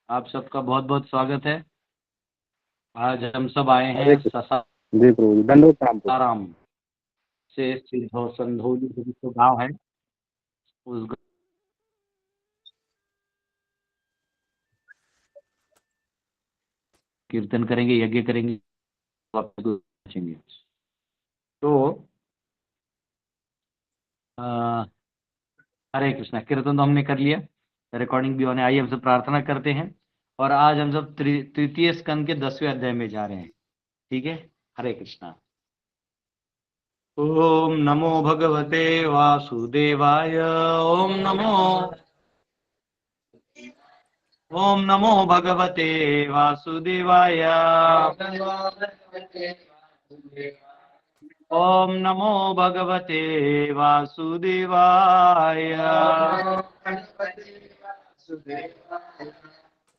आप सबका बहुत बहुत स्वागत है। आज हम सब आए हरे हैं कृष्ण। जी प्रभु जी, दंडवत प्रणाम प्रभु। सासाराम से संधौली जो गांव है उस कीर्तन करेंगे, यज्ञ करेंगे, आपको पूछेंगे। तो अ, हरे कृष्णा, कीर्तन तो हमने कर लिया, रिकॉर्डिंग भी होने आई। हम सब प्रार्थना करते हैं और आज हम सब तृतीय स्कंद के 10वें अध्याय में जा रहे हैं। ठीक है। हरे कृष्णा। ओम नमो भगवते वासुदेवाय। ओम नमो भगवते वासुदेवाय। ओम नमो भगवते वासुदेवाय।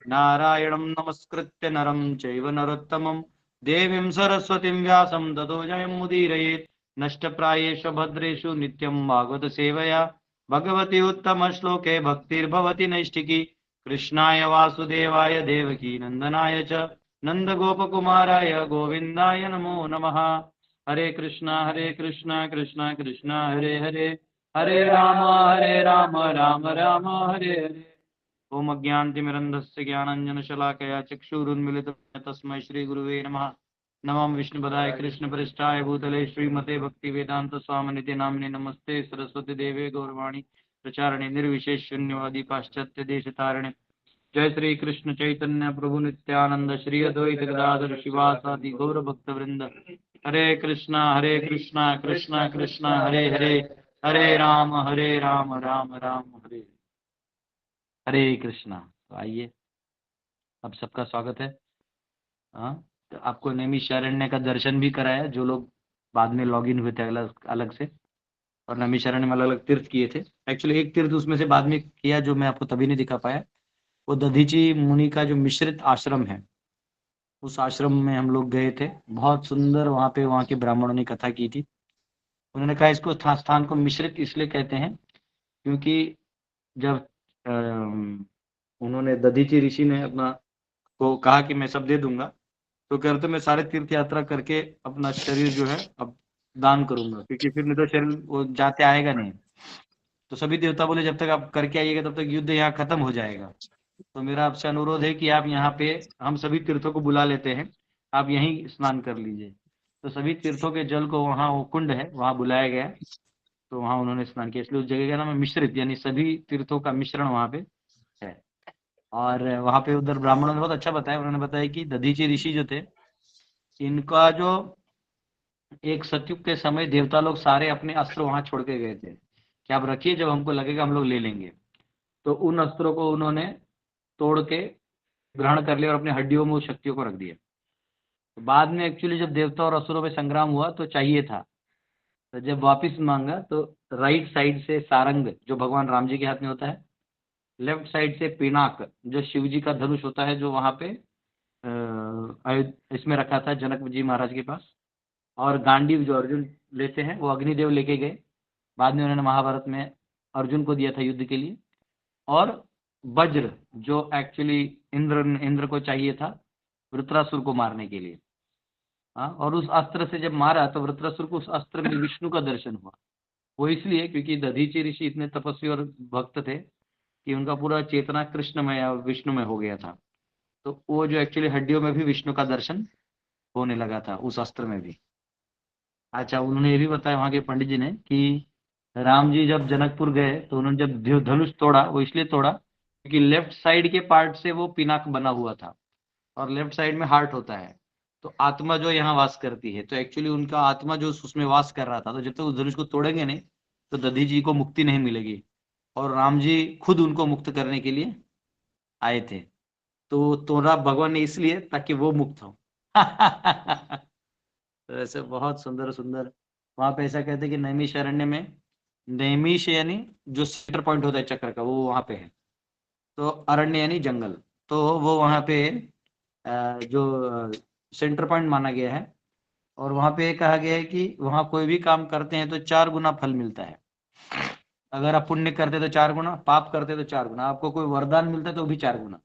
नारायणं नमस्कृत्य नरं चैव नरोत्तमं देवीं सरस्वतीं व्यासं ततो जयमुदीरयेत्। नष्टप्रायेषु भद्रेषु नित्यं भागवत सेवया भगवती उत्तमश्लोके भक्तिर्भवति नैष्ठिकी। कृष्णाय वासुदेवाय देवकी नंदनाय च नन्दगोपकुमाराय गोविन्दाय नमो नमः। हरे कृष्णा कृष्णा कृष्णा हरे हरे, हरे राम राम राम हरे हरे। ओम अज्ञानतिमिरन्धस्य ज्ञानाञ्जनशलाकया चक्षुरुन्मिलितं तस्मै श्रीगुरुवे नमः। नमः विष्णुपदाय कृष्णपृष्ठाय भूतले श्रीमते भक्तिवेदान्तस्वामिनिति नाम्ने नमस्ते सरस्वती देवे गौरवाणी प्रचारणे निर्विशेष शून्यवादी पाश्चात्य देशतारिणे। जय श्री कृष्ण चैतन्य प्रभु नित्यानंद श्री अद्वैत गदाधर शिवासादि गौर भक्त वृंद। हरे कृष्णा कृष्णा कृष्णा हरे हरे, हरे राम राम राम हरे हरे कृष्णा। तो आइए, आप सबका स्वागत है। हाँ, तो आपको नैमिषारण्य का दर्शन भी कराया, जो लोग बाद में लॉग इन हुए थे अलग अलग से। और नैमिषारण्य में अलग अलग तीर्थ किए थे। एक्चुअली एक तीर्थ उसमें से बाद में किया जो मैं आपको तभी नहीं दिखा पाया, वो दधीची मुनि का जो मिश्रित आश्रम है, उस आश्रम में हम लोग गए थे। बहुत सुंदर वहाँ पे वहाँ के ब्राह्मणों ने कथा की थी। उन्होंने कहा इसको स्थान को मिश्रित इसलिए कहते हैं क्योंकि जब उन्होंने दधीची ऋषि ने अपना को कहा कि मैं सब दे दूंगा, तो कहते मैं सारे तीर्थ यात्रा करके अपना शरीर जो है अब दान करूंगा, क्योंकि फिर नहीं तो शरीर वो जाते आएगा नहीं। तो सभी देवता बोले जब तक आप करके आइएगा तब तक युद्ध यहाँ खत्म हो जाएगा। तो मेरा आपसे अनुरोध है कि आप यहाँ पे, हम सभी तीर्थों को बुला लेते हैं, आप यहीं स्नान कर लीजिए। तो सभी तीर्थों के जल को, वहाँ वो कुंड है वहाँ बुलाया गया। तो वहाँ उन्होंने स्नान किया, इसलिए उस जगह का नाम है मिश्रित, यानी सभी तीर्थों का मिश्रण वहाँ पे है। और वहाँ पे उधर ब्राह्मणों ने बहुत अच्छा बताया। उन्होंने बताया कि दधीची ऋषि जो थे, इनका जो एक सतयुग के समय देवता लोग सारे अपने अस्त्र वहां छोड़ के गए थे कि आप रखिए, जब हमको लगेगा हम लोग ले लेंगे। तो उन अस्त्रों को उन्होंने तोड़ के ग्रहण कर लिया और अपनी हड्डियों में उस शक्तियों को रख दिया। तो बाद में एक्चुअली जब देवता और असुरों में संग्राम हुआ तो चाहिए था, तो जब वापस मांगा तो राइट साइड से सारंग जो भगवान राम जी के हाथ में होता है, लेफ्ट साइड से पिनाक जो शिव जी का धनुष होता है, जो वहां पे इसमें रखा था जनक जी महाराज के पास। और गांडीव जो अर्जुन लेते हैं वो अग्निदेव लेके गए। बाद में उन्होंने महाभारत में अर्जुन को दिया था युद्ध के लिए। और वज्र जो एक्चुअली इंद्र को चाहिए था वृत्रासुर को मारने के लिए। हाँ, और उस अस्त्र से जब मारा तो वृत्रासुर को उस अस्त्र में विष्णु का दर्शन हुआ। वो इसलिए क्योंकि दधीची ऋषि इतने तपस्वी और भक्त थे कि उनका पूरा चेतना कृष्णमय या विष्णुमय हो गया था। तो वो जो एक्चुअली हड्डियों में भी विष्णु का दर्शन होने लगा था उस अस्त्र में भी। अच्छा, उन्होंने ये भी बताया वहां के पंडित जी ने कि राम जी जब जनकपुर गए तो उन्होंने जब धनुष तोड़ा, वो इसलिए तोड़ा क्योंकि लेफ्ट साइड के पार्ट से वो पिनाक बना हुआ था और लेफ्ट साइड में हार्ट होता है। तो आत्मा जो यहाँ वास करती है, तो एक्चुअली उनका आत्मा जो उसमें वास कर रहा था, तो जब तक उस धनुष को तोड़ेंगे नहीं तो दधी जी को मुक्ति नहीं मिलेगी। और राम जी खुद उनको मुक्त करने के लिए आए थे। तो तोड़ा भगवान ने इसलिए ताकि वो मुक्त हो। तो ऐसे बहुत सुंदर सुंदर वहां पे ऐसा कहते हैं कि नैमिषारण्य में, नैमिष यानी जो सेंटर पॉइंट होता है चक्र का, वो वहां पे है। तो अरण्य यानी जंगल। तो वो वहां पे जो सेंटर पॉइंट माना गया है। और वहां पे कहा गया है कि वहां कोई भी काम करते हैं तो 4 गुना फल मिलता है। अगर आप पुण्य करते तो 4 गुना, पाप करते तो 4 गुना, आपको कोई वरदान मिलता है तो भी 4 गुना।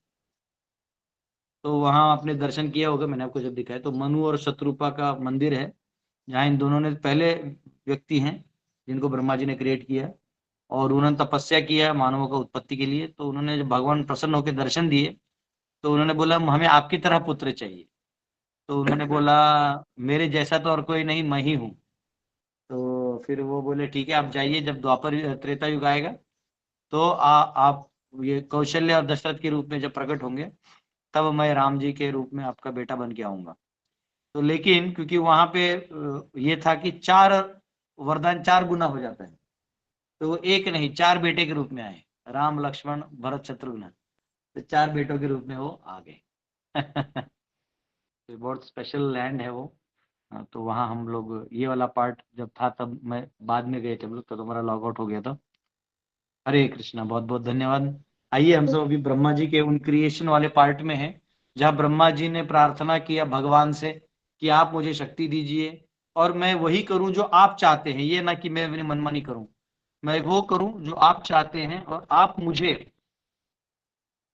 तो वहां आपने दर्शन किया होगा, मैंने आपको जब दिखाया, तो मनु और शत्रुपा का मंदिर है, जहाँ इन दोनों ने पहले व्यक्ति हैं जिनको ब्रह्मा जी ने क्रिएट किया, और उन्होंने तपस्या किया मानवों का उत्पत्ति के लिए। तो उन्होंने जब भगवान प्रसन्न होकर दर्शन दिए, तो उन्होंने बोला हमें आपकी तरह पुत्र चाहिए। तो उन्होंने बोला मेरे जैसा तो और कोई नहीं, मैं ही हूँ। तो फिर वो बोले ठीक है, आप जाइए, जब द्वापर त्रेता युग आएगा तो आप ये कौशल्य और दशरथ के रूप में जब प्रकट होंगे, तब मैं राम जी के रूप में आपका बेटा बन के आऊंगा। तो लेकिन क्योंकि वहां पे ये था कि चार वरदान 4 गुना हो जाता है, तो वो एक नहीं 4 बेटे के रूप में आए, राम लक्ष्मण भरत शत्रुघ्न। तो 4 बेटों के रूप में वो आ गए। तो बहुत स्पेशल लैंड है वो। हाँ, तो वहाँ हम लोग ये वाला पार्ट जब था, तब मैं बाद में गए थे हम लोग, तो हमारा लॉग आउट हो गया था। हरे कृष्णा, बहुत बहुत धन्यवाद। आइए हम सब अभी ब्रह्मा जी के उन क्रिएशन वाले पार्ट में हैं, जहाँ ब्रह्मा जी ने प्रार्थना किया भगवान से कि आप मुझे शक्ति दीजिए और मैं वही करूं जो आप चाहते हैं, ये ना कि मैं अपनी मनमानी करूं, मैं वो करूं जो आप चाहते हैं, और आप मुझे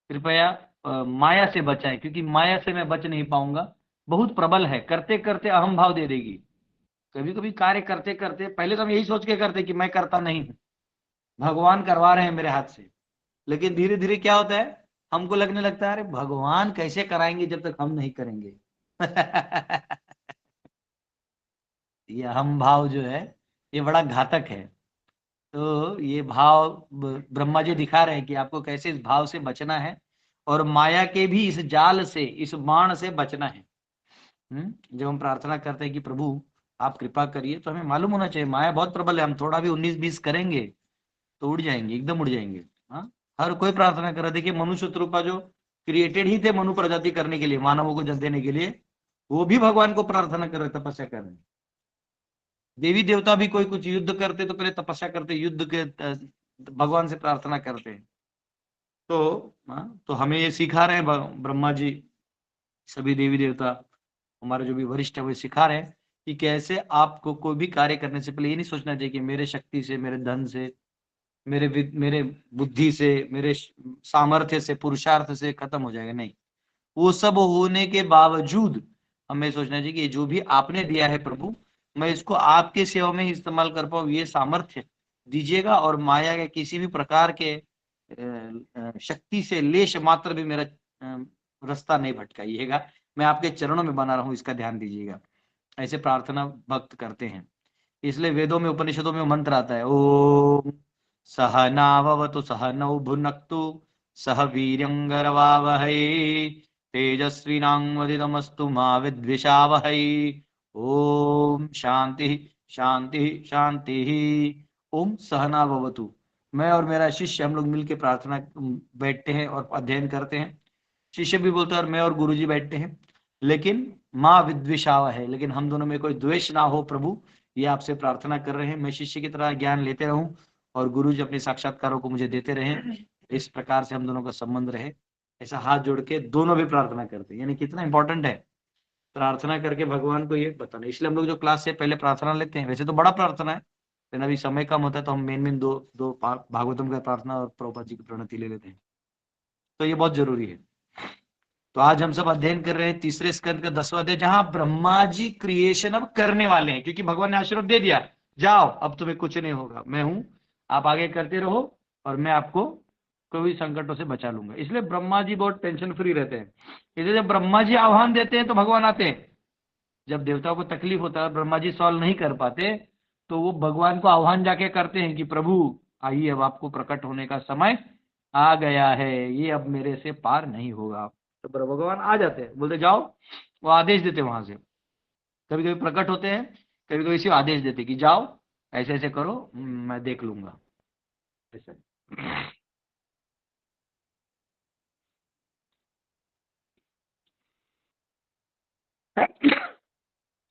कृपया माया से बचाएं, क्योंकि माया से मैं बच नहीं पाऊंगा, बहुत प्रबल है, करते करते अहम भाव दे देगी। कभी कभी कार्य करते करते पहले तो हम यही सोच के करते कि मैं करता नहीं हूं, भगवान करवा रहे हैं मेरे हाथ से, लेकिन धीरे धीरे क्या होता है, हमको लगने लगता है अरे भगवान कैसे कराएंगे जब तक हम नहीं करेंगे। ये अहम भाव जो है, ये बड़ा घातक है। तो ये भाव ब्रह्मा जी दिखा रहे हैं कि आपको कैसे इस भाव से बचना है, और माया के भी इस जाल से, इस बाण से बचना है। जब हम प्रार्थना करते हैं कि प्रभु आप कृपा करिए, तो हमें मालूम होना चाहिए माया बहुत प्रबल है, हम थोड़ा भी 19-20 करेंगे तो उड़ जाएंगे, एकदम उड़ जाएंगे। हाँ, हर कोई प्रार्थना कर रहा है। देखिए मनुष्य रूपा जो क्रिएटेड ही थे मनु प्रजाति करने के लिए, मानवों को जन्म देने के लिए, वो भी भगवान को प्रार्थना कर रहे, तपस्या कर रहे हैं। देवी देवता भी कोई कुछ युद्ध करते तो पहले तपस्या करते, युद्ध के भगवान से प्रार्थना करते हैं। तो हाँ, तो हमें ये सिखा रहे हैं ब्रह्मा जी, सभी देवी देवता, हमारे जो भी वरिष्ठ है वो सिखा रहे हैं कि कैसे आपको कोई भी कार्य करने से पहले ये नहीं सोचना चाहिए कि मेरे शक्ति से, मेरे धन से, मेरे बुद्धि से, मेरे सामर्थ्य से, पुरुषार्थ से खत्म हो जाएगा, नहीं। वो सब होने के बावजूद हमें सोचना चाहिए कि ये जो भी आपने दिया है प्रभु, मैं इसको आपके सेवा में ही इस्तेमाल कर पाऊँ, ये सामर्थ्य दीजिएगा, और माया के किसी भी प्रकार के शक्ति से लेश मात्र भी मेरा रास्ता नहीं भटकाइएगा, मैं आपके चरणों में बना रहूं, इसका ध्यान दीजिएगा। ऐसे प्रार्थना भक्त करते हैं। इसलिए वेदों में, उपनिषदों में मंत्र आता है, ओम सहनाववतु सहनौ भुनक्तु सह वीर्यंगरवावहै तेजस्विनांवदितमस्तु मा विद्विषावहै। ओम शांति शांति शांति। ओम सहनाववतु। मैं और मेरा शिष्य हम लोग मिलकर प्रार्थना बैठते हैं और अध्ययन करते हैं। शिष्य भी बोलता है और मैं और गुरुजी बैठते हैं, लेकिन माँ विद्विषाव है, लेकिन हम दोनों में कोई द्वेष ना हो प्रभु, ये आपसे प्रार्थना कर रहे हैं। मैं शिष्य की तरह ज्ञान लेते रहूं और गुरुजी अपने साक्षात्कारों को मुझे देते रहें, इस प्रकार से हम दोनों का संबंध रहे। ऐसा हाथ जोड़ के दोनों भी प्रार्थना करते हैं, यानी कितना इंपॉर्टेंट है प्रार्थना करके भगवान को ये बताना। इसलिए हम लोग जो क्लास से पहले प्रार्थना लेते हैं, वैसे तो बड़ा प्रार्थना है, लेकिन अभी समय कम होता है, तो हम मेन दो दो भागवतम का प्रार्थना और प्रभुपाद जी की प्रणति ले लेते हैं। तो ये बहुत जरूरी है। तो आज हम सब अध्ययन कर रहे हैं तीसरे स्कंद का 10वां अध्याय, जहां ब्रह्मा जी क्रिएशन अब करने वाले हैं, क्योंकि भगवान ने आशीर्वाद दे दिया, जाओ अब तुम्हें कुछ नहीं होगा, मैं हूं, आप आगे करते रहो और मैं आपको कोई संकटों से बचा लूंगा। इसलिए ब्रह्मा जी बहुत टेंशन फ्री रहते हैं। इसलिए जब ब्रह्मा जी आह्वान देते हैं तो भगवान आते हैं। जब देवताओं को तकलीफ होता है, ब्रह्मा जी सॉल्व नहीं कर पाते, तो वो भगवान को आह्वान जाके करते हैं कि प्रभु आइए, अब आपको प्रकट होने का समय आ गया है, ये अब मेरे से पार नहीं होगा। तो भगवान आ जाते हैं, बोलते जाओ, वो आदेश देते वहां से, कभी कभी प्रकट होते हैं, कभी कभी सिर्फ आदेश देते कि जाओ ऐसे ऐसे करो, मैं देख लूंगा ऐसा।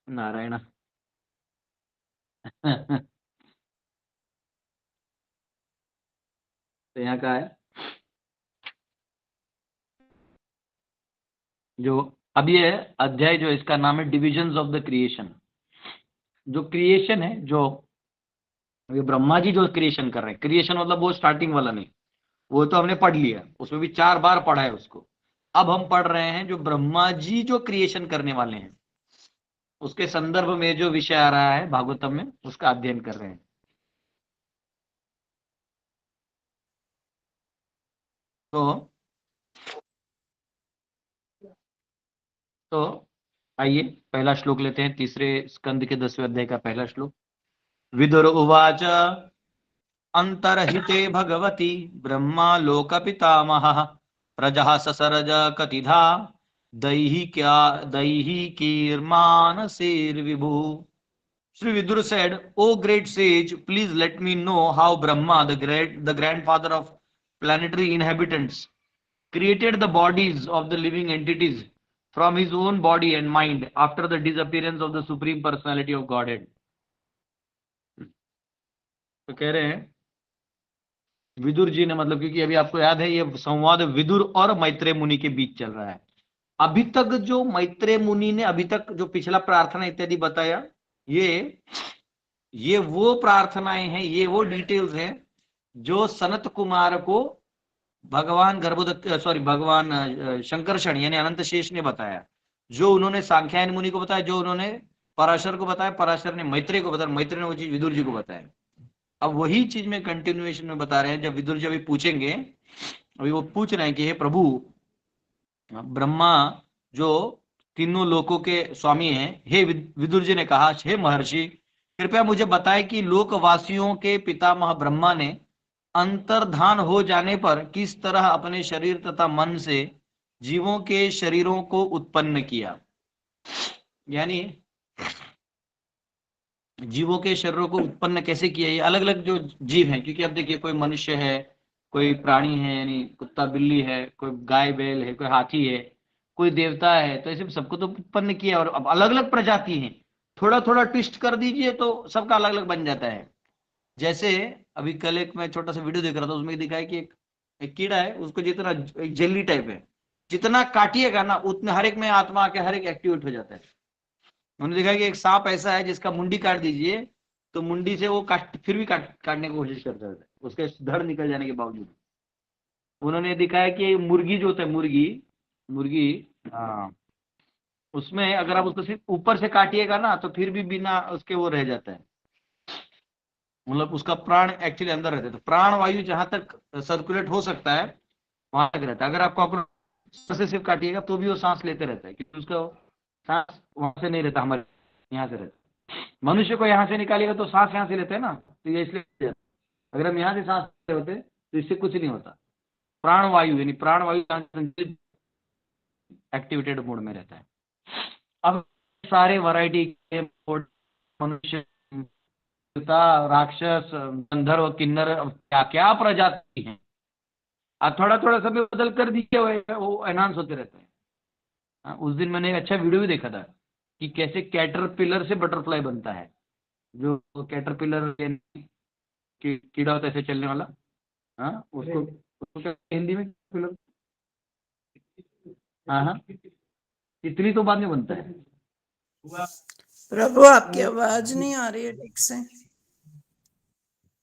नारायण। तो यहाँ का है जो, अब ये अध्याय जो इसका नाम है डिविजन्स ऑफ द क्रिएशन। जो क्रिएशन है, जो ये ब्रह्मा जी जो क्रिएशन कर रहे हैं, क्रिएशन मतलब वो स्टार्टिंग वाला नहीं, वो तो हमने पढ़ लिया, उसमें भी 4 बार पढ़ा है उसको। अब हम पढ़ रहे हैं जो ब्रह्मा जी जो क्रिएशन करने वाले हैं उसके संदर्भ में जो विषय आ रहा है भागवतम में उसका अध्ययन कर रहे हैं। तो तो आइए पहला श्लोक लेते हैं, तीसरे स्कंद के 10वें अध्याय का पहला श्लोक। विदुर उवाच अंतर्हिते भगवती ब्रह्मा लोक पितामहः प्रजा ससरज कतिधा दैहिकीर्मानसेर्विभु। Sri Vidur said, "O great sage, please let me know how Brahma, the grandfather of planetary inhabitants, created the bodies of the living entities from his own body and mind after the disappearance of the Supreme Personality of Godhead." तो कह रहे हैं विदुर जी ने, मतलब क्योंकि अभी आपको याद है ये संवाद विदुर और मैत्रेय मुनि के बीच चल रहा है। अभी तक जो मैत्रेय मुनि ने अभी तक जो पिछला प्रार्थना इत्यादि बताया, ये वो प्रार्थनाएं हैं, ये वो डिटेल्स हैं जो सनत कुमार को भगवान भगवान शंकरषण यानी अनंत शेष ने बताया, जो उन्होंने सांख्यायन मुनि को बताया, जो उन्होंने पराशर को बताया, पराशर ने मैत्रेय को बताया, मैत्रेय ने वो चीज विदुर जी को बताया। अब वही चीज में कंटिन्यूएशन में बता रहे हैं। जब विदुर जी अभी पूछेंगे, अभी वो पूछ रहे हैं कि हे प्रभु, ब्रह्मा जो तीनों लोकों के स्वामी हैं, हे विदुर जी ने कहा, हे महर्षि कृपया मुझे बताएं कि लोकवासियों के पितामह ब्रह्मा ने अंतर्धान हो जाने पर किस तरह अपने शरीर तथा मन से जीवों के शरीरों को उत्पन्न किया। यानी जीवों के शरीरों को उत्पन्न कैसे किया। ये अलग अलग जो जीव हैं, क्योंकि अब देखिए कोई मनुष्य है, कोई प्राणी है यानी कुत्ता बिल्ली है, कोई गाय बैल है, कोई हाथी है, कोई देवता है, तो ऐसे सबको तो उत्पन्न किया। और अब अलग अलग प्रजाति हैं, थोड़ा थोड़ा ट्विस्ट कर दीजिए तो सबका अलग अलग बन जाता है। जैसे अभी कल एक मैं छोटा सा वीडियो देख रहा था, उसमें दिखा है कि एक कीड़ा है, उसको जितना एक जेली टाइप है, जितना काटिएगा ना उतने हर एक में आत्मा आके हर एक एक्टिवेट हो जाता है। उन्होंने देखा कि एक सांप ऐसा है जिसका मुंडी काट दीजिए तो मुंडी से वो फिर भी काटने की कोशिश करता है उसके धड़ निकल जाने के बावजूद। उन्होंने दिखाया कि मुर्गी जो होता है, मुर्गी मुर्गी हाँ, उसमें अगर आप उसको सिर्फ ऊपर से काटिएगा ना तो फिर भी बिना उसके वो रह जाता है, मतलब उसका प्राण एक्चुअली अंदर रहता है। तो प्राण वायु जहां तक सर्कुलेट हो सकता है वहां तक रहता है। अगर आपको अपना से सिर्फ काटिएगा तो भी वो सांस लेते रहता है, क्योंकि उसका सांस वहां से नहीं रहता, हमारे यहाँ से रहता है। मनुष्य को यहाँ से निकालिएगा तो सांस यहाँ से लेते हैं ना, तो ये इसलिए अगर हम यहाँ से सांस लेते होते तो इससे कुछ नहीं होता। प्राण वायु यानी प्राण वायु एक्टिवेटेड मोड में रहता है। अब सारे वैरायटी के मनुष्य, राक्षस, गंधर्व, किन्नर, क्या क्या प्रजाति हैं, अब थोड़ा थोड़ा समय बदल कर दिए वो एनहांस होते रहते हैं। उस दिन मैंने एक अच्छा वीडियो भी देखा था कि कैसे कैटरपिलर से बटरफ्लाई बनता है। जो कैटरपिलर कीड़ा होता है ऐसे चलने वाला, हाँ उसको क्या हिंदी में पिलर, हाँ हाँ, तितली तो बाद में बनता है। प्रभु आपकी आवाज नहीं आ रही है ठीक से।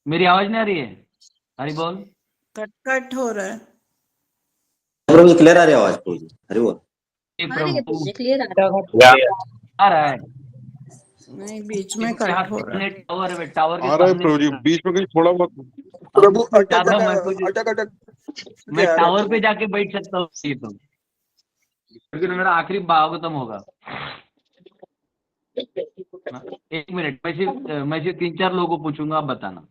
मेरी आवाज नहीं आ रही है? हरी बोल। कट कट हो रहा है। प्रभु जी क्लियर आ रही है आवाज प्रभु जी? हरि बोल। प्रभु क्लियर आ रहा है। नहीं, बीच में कट हो रहा है। टावर के आ रहा है प्रभु जी, बीच में कहीं थोड़ा बहुत प्रभु अटक मैं टावर पे जाके बैठ सकता हूँ, क्योंकि मेरा आखिरी भागवतम होगा। एक मिनट, मैं सिर्फ 3-4 लोगों को पूछूंगा, आप बताना।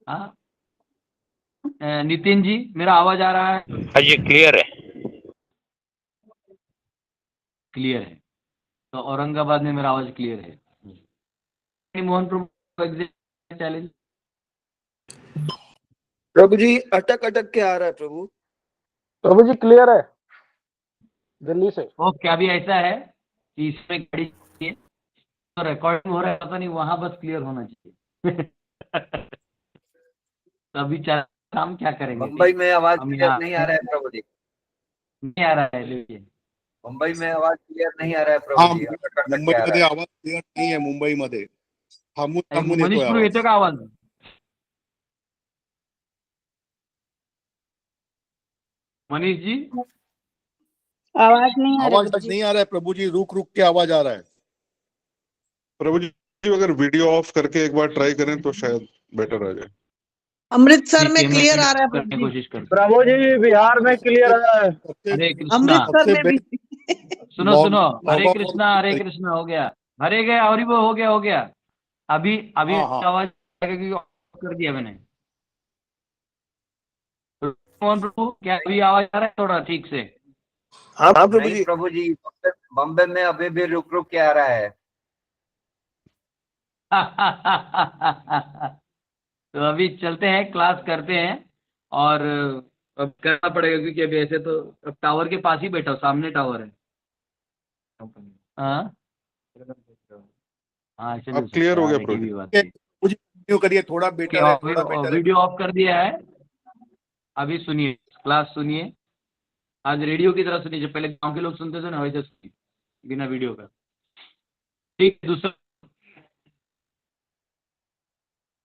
हाँ नितिन जी, मेरा आवाज आ रहा है? हाँ जी क्लियर है। क्लियर है, तो औरंगाबाद में मेरा आवाज क्लियर है। मोहन प्रभु चैलेंज। प्रभु जी अटक अटक के आ रहा है प्रभु। प्रभु जी क्लियर है दिल्ली से। ओके, अभी ऐसा है कि इसमें गाड़ी तो रिकॉर्डिंग हो रहा है, पता नहीं वहां बस क्लियर होना चाहिए। तो अभी काम क्या करेंगे? मुंबई में आवाज हम क्लियर नहीं आ रहा है प्रभु जी। नहीं आ रहा है, देखिए मुंबई में आवाज क्लियर नहीं आ रहा है प्रभु जी। मुंबईमध्ये आवाज क्लियर नाही आहे, मुंबईमध्ये थांबून थांबून मनीष येतोय प्रभू, आवाज। येतो का आवाज? मनीष जी आवाज नहीं आ रही आवाज प्रभु आज जी। नहीं आ रहा है प्रभु जी, रुक रुक के आवाज आ रहा है। प्रभु जी अगर वीडियो ऑफ करके एक बार ट्राई करें तो शायद बेटर आ जाए। अमृतसर ठीक में है, मैं क्लियर आ रहा है करने प्रभु की जी। कोशिश करता हूँ। प्रभु जी बिहार में क्लियर आ रहा है। हरे कृष्णा। अमृतसर सबसे में भी सुनो लॉग सुनो, लॉग ऑफ हरे कृष्णा हो गया, हरे गया और वो हो गया। अभी अभी हाँ हाँ आवाज आएगा क्योंकि ऑफ कर दिया मैंने। मोहन प्रभु, क्या अभी आवाज आ रहा है थोड़ा ठीक से? हाँ प्रभु जी। प्रभु जी बम्बे में अभी भी रुक रुक के आ रहा है। तो अभी चलते हैं, क्लास करते हैं। और अब करना पड़ेगा क्योंकि अभी ऐसे तो अब टावर के पास ही बैठा हूँ, सामने टावर है। हाँ हाँ, चलिए हो अब क्लियर सकता हो है। गया हाँ, ये प्रोजेक्ट। भी बात है। मुझे कंटिन्यू करिए, थोड़ा बेटर है, थोड़ा बेटर है। वीडियो ऑफ कर दिया है। अभी सुनिए, क्लास सुनिए। आज रेडियो की तरह सुनिए, जब पहले गांव के लोग सुनते थे ना, वैसे सुनिए बिना वीडियो का। ठीक, दूसरा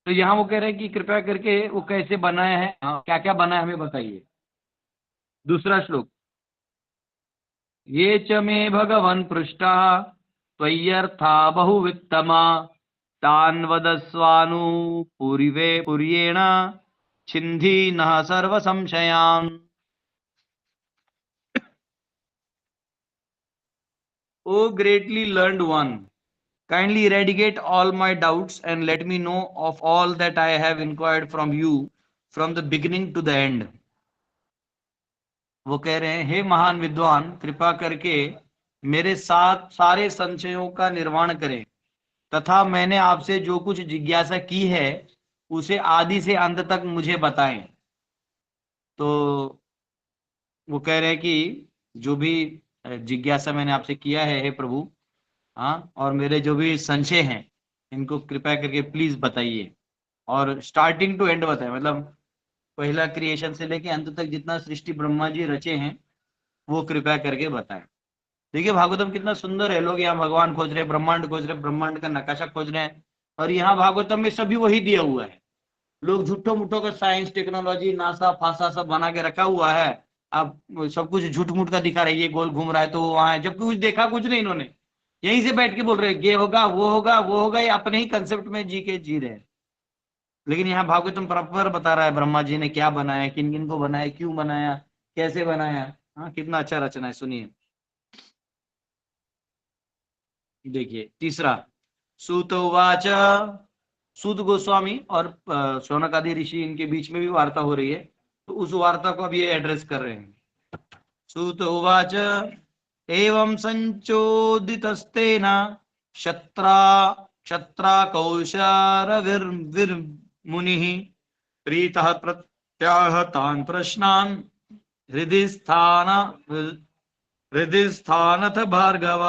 तो यहाँ वो कह रहे हैं कि कृपया करके वो कैसे बनाया है, क्या क्या बनाया हमें बताइए। दूसरा श्लोक, ये च मे भगवन् पृष्टा त्वय्यर्था बहुवित्तमा तान् वदस्वानुपूर्वेण छिन्धि नः सर्व संशयान्। O greatly learned one, kindly eradicate all my doubts and let me know of all that I have inquired from you from the beginning to the end. वो कह रहे हैं, हे महान विद्वान, कृपा करके मेरे साथ सारे संशयों का निर्वाण करें तथा मैंने आपसे जो कुछ जिज्ञासा की है उसे आदि से अंत तक मुझे बताएं। तो वो कह रहे हैं कि जो भी जिज्ञासा मैंने आपसे किया है हे प्रभु, हाँ, और मेरे जो भी संशय हैं इनको कृपया करके प्लीज बताइए और स्टार्टिंग टू एंड बताएं, मतलब पहला क्रिएशन से लेके अंत तक जितना सृष्टि ब्रह्मा जी रचे हैं वो कृपया करके बताएं। देखिए भागवतम कितना सुंदर है। लोग यहाँ भगवान खोज रहे हैं, ब्रह्मांड खोज रहे हैं, ब्रह्मांड का नकाशा खोज रहे हैं, और यहाँ भागवतम में सभी वही दिया हुआ है। लोग झूठो मुठो का साइंस टेक्नोलॉजी नासा फासा सब बना के रखा हुआ है। अब सब कुछ झूठ मूठ का दिखा रही है, ये गोल घूम रहा है तो वहां है, जबकि कुछ देखा कुछ नहीं इन्होंने। यहीं से बैठ के बोल रहे हैं ये होगा वो होगा वो होगा, ये अपने ही कंसेप्ट में जी रहे हैं। लेकिन यहाँ भागवतम प्रॉपर बता रहा है ब्रह्मा जी ने क्या बनाया, किन किन को बनाया, क्यों बनाया, कैसे बनाया। हाँ, कितना अच्छा रचना है, सुनिए। देखिए तीसरा, सूत उवाच। सूत गोस्वामी और शौनक आदि ऋषि, इनके बीच में भी वार्ता हो रही है, तो उस वार्ता को अब ये एड्रेस कर रहे हैं। सूत उवाच एवं संचोदितस्तेन क्षत्रा क्षत्राकौशारविर्मुनिः प्रीतः प्रत्याह तान् प्रश्नान् हृदि स्थानथ Bhargava.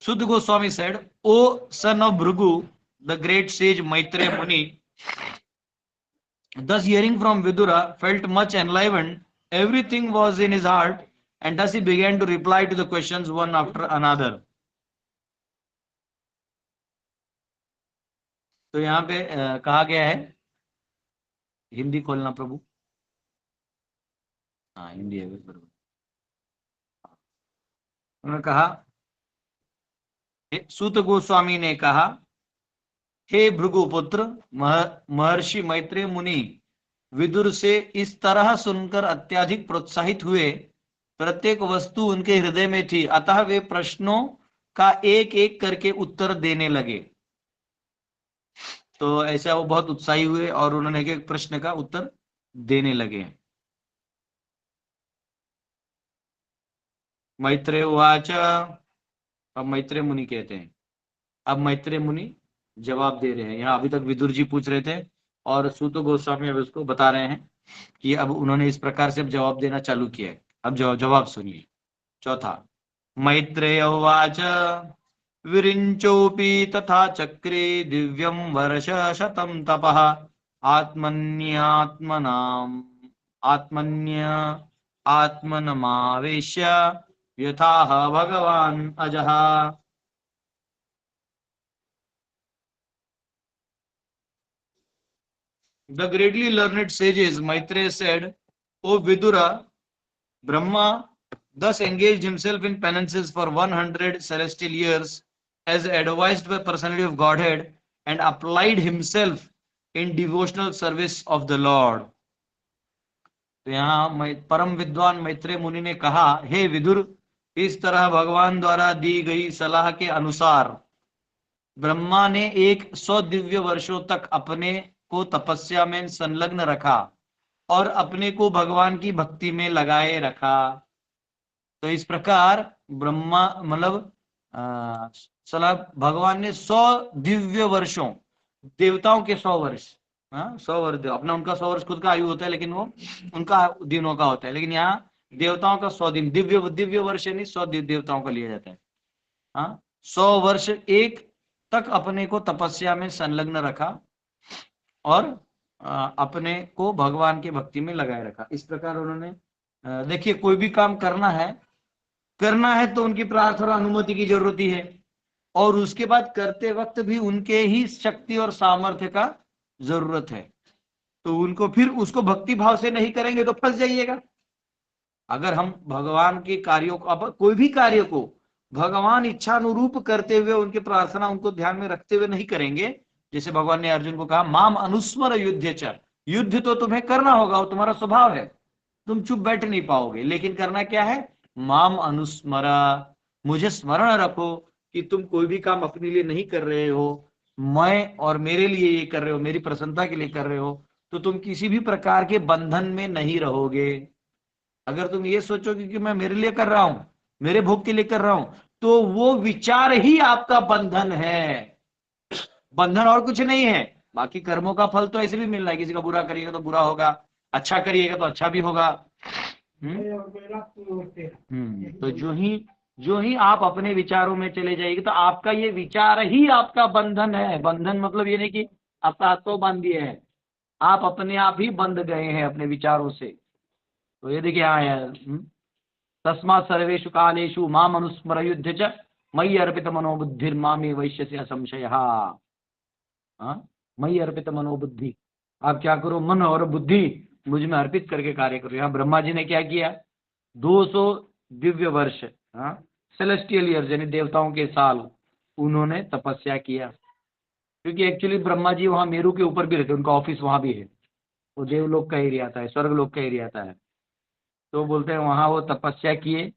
Sudha Goswami said, O son of Bhrigu, the great sage Maitreya Muni, thus hearing from Vidura, felt much enlivened. Everything was in his heart, and thus he began to reply to the questions one after another. तो यहाँ पे कहा गया है, हिंदी खोलना प्रभु। हाँ, हिंदी है बरोबर। उन्होंने कहा, सूत गोस्वामी ने कहा, हे भृगुपुत्र महर्षि मैत्रेय मुनि विदुर से इस तरह सुनकर अत्यधिक प्रोत्साहित हुए। प्रत्येक वस्तु उनके हृदय में थी, अतः वे प्रश्नों का एक एक करके उत्तर देने लगे। तो ऐसा वो बहुत उत्साही हुए और उन्होंने एक एक प्रश्न का उत्तर देने लगे। मैत्रेय उवाच, अब मैत्रेय मुनि कहते हैं, अब मैत्रेय मुनि जवाब दे रहे हैं। यहाँ अभी तक विदुर जी पूछ रहे थे और सूत गोस्वामी अब उसको बता रहे हैं कि अब उन्होंने इस प्रकार से अब जवाब देना चालू किया है। अब जवाब सुनिए। चौथा, मैत्रेय उवाच विरिञ्चोऽपि तथा चक्रे दिव्यं वर्ष शतं तपः आत्मनमावेश्य यथाह भगवान् अजः। The greatly learned sages Maitreya said, O Vidura, Brahma thus engaged himself in penances for 100 celestial years as advised by personality of Godhead and applied himself in devotional service of the Lord. तो यहाँ परम विद्वान मैत्रेय मुनि ने कहा, हे विदुर, इस तरह भगवान द्वारा दी गई सलाह के अनुसार ब्रह्मा ने 100 दिव्य वर्षों तक अपने को तपस्या में संलग्न रखा और अपने को भगवान की भक्ति में लगाए रखा। तो इस प्रकार ब्रह्मा मतलब सलाह भगवान ने 100 दिव्य वर्षों, देवताओं के 100 वर्ष, 100 वर्ष अपना, उनका 100 वर्ष खुद का आयु होता है, लेकिन वो उनका दिनों का होता है, लेकिन यहाँ देवताओं का 100 दिन, दिव्य वर्ष नहीं, 100 देवताओं का लिया जाता है। 100 वर्ष एक तक अपने को तपस्या में संलग्न रखा और अपने को भगवान की भक्ति में लगाए रखा। इस प्रकार उन्होंने, देखिए, कोई भी काम करना है तो उनकी प्रार्थना और अनुमति की जरूरत ही है, और उसके बाद करते वक्त भी उनके ही शक्ति और सामर्थ्य का जरूरत है। तो उनको फिर उसको भक्ति भाव से नहीं करेंगे तो फंस जाइएगा। अगर हम भगवान के कार्यों को, अब कोई भी कार्य को भगवान इच्छानुरूप करते हुए उनकी प्रार्थना उनको ध्यान में रखते हुए नहीं करेंगे, जैसे भगवान ने अर्जुन को कहा, माम अनुस्मर युद्ध च, युद्ध तो तुम्हें करना होगा, वो तुम्हारा स्वभाव है, तुम चुप बैठ नहीं पाओगे, लेकिन करना क्या है, माम अनुस्मरा, मुझे स्मरण रखो कि तुम कोई भी काम अपने लिए नहीं कर रहे हो, मैं और मेरे लिए ये कर रहे हो, मेरी प्रसन्नता के लिए कर रहे हो, तो तुम किसी भी प्रकार के बंधन में नहीं रहोगे। अगर तुम ये सोचोगे कि मैं मेरे लिए कर रहा हूं, मेरे भोग के लिए कर रहा हूं, तो वो विचार ही आपका बंधन है, बंधन और कुछ नहीं है। बाकी कर्मों का फल तो ऐसे भी मिल रहा है, किसी का बुरा करिएगा तो बुरा होगा, अच्छा करिएगा तो अच्छा भी होगा। तो जो ही आप अपने विचारों में चले जाएंगे तो आपका ये विचार ही आपका बंधन है। बंधन मतलब ये नहीं कि आपका हाथ तो बांध दिए है, आप अपने आप ही बंध गए हैं अपने विचारों से। तो ये देखिए यहाँ है, तस्मात् सर्वेषु कालेषु माम अनुस्मर युद्ध च मयि अर्पित मनोबुद्धिर मामे वैश्यस्य असंशयः। मयि अर्पित मनोबुद्धि, आप क्या करो, मन और बुद्धि मुझ में अर्पित करके कार्य करो। यहाँ ब्रह्मा जी ने क्या किया, 200 दिव्य वर्ष, सेलेस्टियल ईयर यानी देवताओं के साल, उन्होंने तपस्या किया। क्योंकि एक्चुअली ब्रह्मा जी वहाँ मेरू के ऊपर भी रहते, उनका ऑफिस वहाँ भी है, वो देवलोक का एरिया आता है, स्वर्ग लोक का एरिया आता है। तो बोलते हैं वहाँ वो तपस्या किए,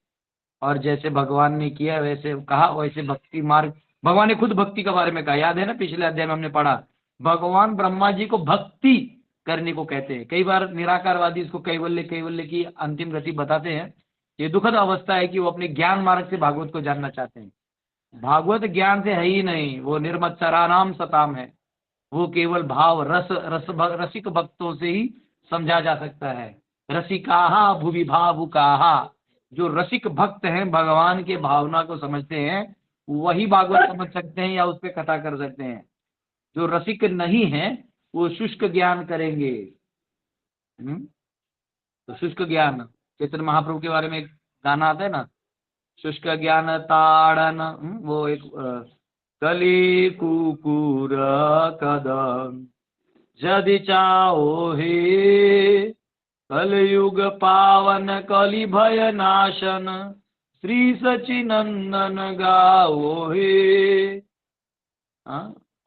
और जैसे भगवान ने किया वैसे कहा, वैसे भक्ति मार्ग, भगवान ने खुद भक्ति के बारे में कहा, याद है ना, पिछले अध्याय में हमने पढ़ा, भगवान ब्रह्मा जी को भक्ति करने को कहते हैं। कई बार निराकारवादी इसको कैवल्य की अंतिम गति बताते हैं। ये दुखद अवस्था है कि वो अपने ज्ञान मार्ग से भागवत को जानना चाहते हैं। भागवत ज्ञान से है ही नहीं, वो निर्मत्सरानाम सताम है, वो केवल भाव रसिक भक्तों से ही समझा जा सकता है। रसिकाहा भुवि भावुकाहा, जो रसिक भक्त हैं, भगवान के भावना को समझते हैं, वही भागवत समझ सकते हैं या उस पर कथा कर सकते हैं। जो रसिक नहीं है वो शुष्क ज्ञान करेंगे। तो शुष्क ज्ञान, चैतन्य महाप्रभु के बारे में एक गाना आता है ना, शुष्क ज्ञान ताड़न, वो एक कली कुकुर कदम जदि चाहो हे, कलयुग पावन कलि भय नाशन, श्री सचिनंदन गाओ हे।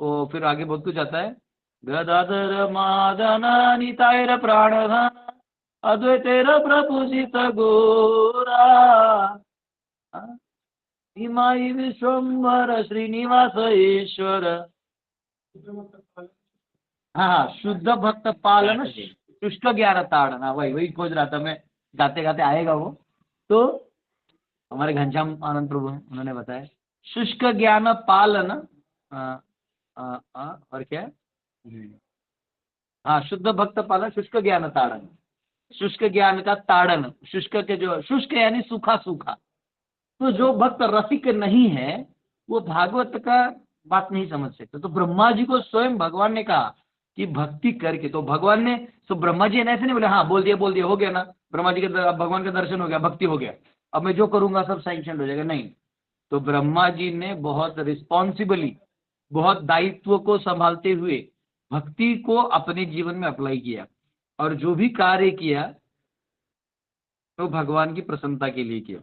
वो फिर आगे बहुत कुछ आता है, गदाधर मादन नितायर प्राणधन, अद्वैतेर प्रपूजित गोरा, हिमाई विश्वम्भर श्रीनिवास ईश्वर। हाँ, शुद्ध भक्त पालन शुष्क ज्ञान ताड़ना, वही खोज रहा था मैं, गाते गाते आएगा वो। तो हमारे घनश्याम आनंद प्रभु उन्होंने बताया शुष्क ज्ञान पालन, और क्या, हाँ, शुद्ध भक्त पालन शुष्क ज्ञान ताड़न, शुष्क ज्ञान का ताड़न, शुष्क के जो शुष्क यानी सूखा सूखा। तो जो भक्त रसिक नहीं है वो भागवत का बात नहीं समझ सकते। तो ब्रह्मा जी को स्वयं भगवान ने कहा कि भक्ति करके, तो भगवान ने, तो ब्रह्मा जी ने ऐसे नहीं बोले हाँ बोल दिया हो गया ना, ब्रह्मा जी के भगवान का दर्शन हो गया, भक्ति हो गया, अब मैं जो करूंगा सब सैंक्शन हो जाएगा, नहीं। तो ब्रह्मा जी ने बहुत रिस्पॉन्सिबली, बहुत दायित्व को संभालते हुए भक्ति को अपने जीवन में अप्लाई किया, और जो भी कार्य किया तो भगवान की प्रसन्नता के लिए किया।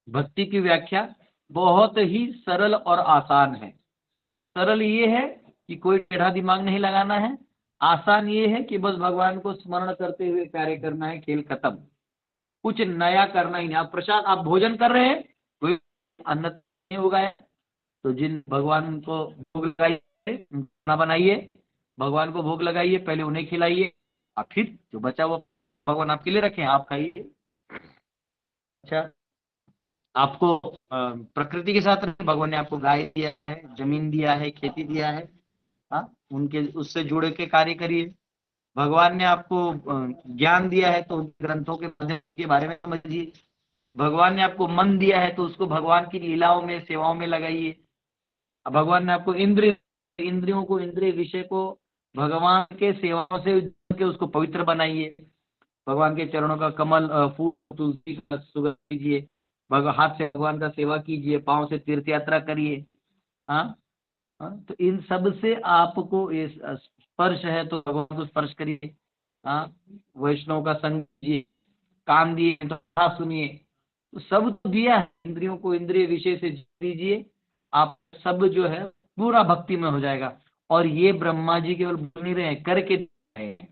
भक्ति की व्याख्या बहुत ही सरल और आसान है। सरल ये है कि कोई टेढ़ा दिमाग नहीं लगाना है, आसान ये है कि बस भगवान को स्मरण करते हुए कार्य करना है, खेल खत्म, कुछ नया करना ही नहीं। आप प्रसाद, आप भोजन कर रहे हैं, कोई अन्न नहीं उगाया, तो जिन भगवान को भोग लगाइए, खाना बनाइए, भगवान को भोग लगाइए, पहले उन्हें खिलाइए, और फिर जो बचा वो भगवान आपके लिए रखे, आप खाइए। अच्छा, आपको प्रकृति के साथ भगवान ने आपको गाय दिया है, जमीन दिया है, खेती दिया है, हाँ, उनके उससे जुड़ के कार्य करिए। भगवान ने आपको ज्ञान दिया है तो उन ग्रंथों के माध्यम के बारे में समझिए। भगवान ने आपको मन दिया है तो उसको भगवान की लीलाओं में, सेवाओं में लगाइए। अब भगवान ने आपको इंद्रियों को, इंद्रिय विषय को भगवान के सेवाओं से जोड़ के उसको पवित्र बनाइए। भगवान के चरणों का कमल, फूल, तुलसी का सुगंध कीजिए, हाथ से भगवान का सेवा कीजिए, पांव से तीर्थ यात्रा करिए। हाँ, तो इन सब से आपको ये स्पर्श है तो भगवान को स्पर्श करिए। हाँ, वैष्णव का संग कीजिए, कान दिए तो कथा सुनिए, तो सब तो दिया है। इंद्रियों को इंद्रिय विषय से दीजिए, आप सब जो है पूरा भक्ति में हो जाएगा। और ये ब्रह्मा जी केवल बोल नहीं रहे हैं, करके रहे हैं।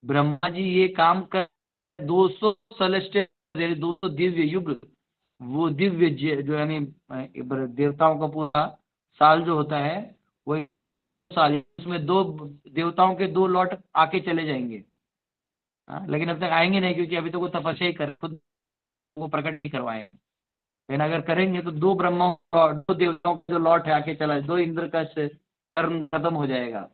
ब्रह्मा जी ये काम कर 200 सेलेस्टियल, 200 दिव्य युग, वो दिव्य जो यानी देवताओं का पूरा साल जो होता है वही साल, उसमें दो देवताओं के 2 लॉट आके चले जाएंगे। हाँ, लेकिन अब तक आएंगे नहीं, क्योंकि अभी तो वो तपस्या ही कर, खुद वो प्रकट नहीं करवाए। लेकिन अगर करेंगे तो 2 ब्रह्मा और 2 देवताओं का जो लॉट है आके चला, 2 इंद्र का टर्म खत्म हो जाएगा।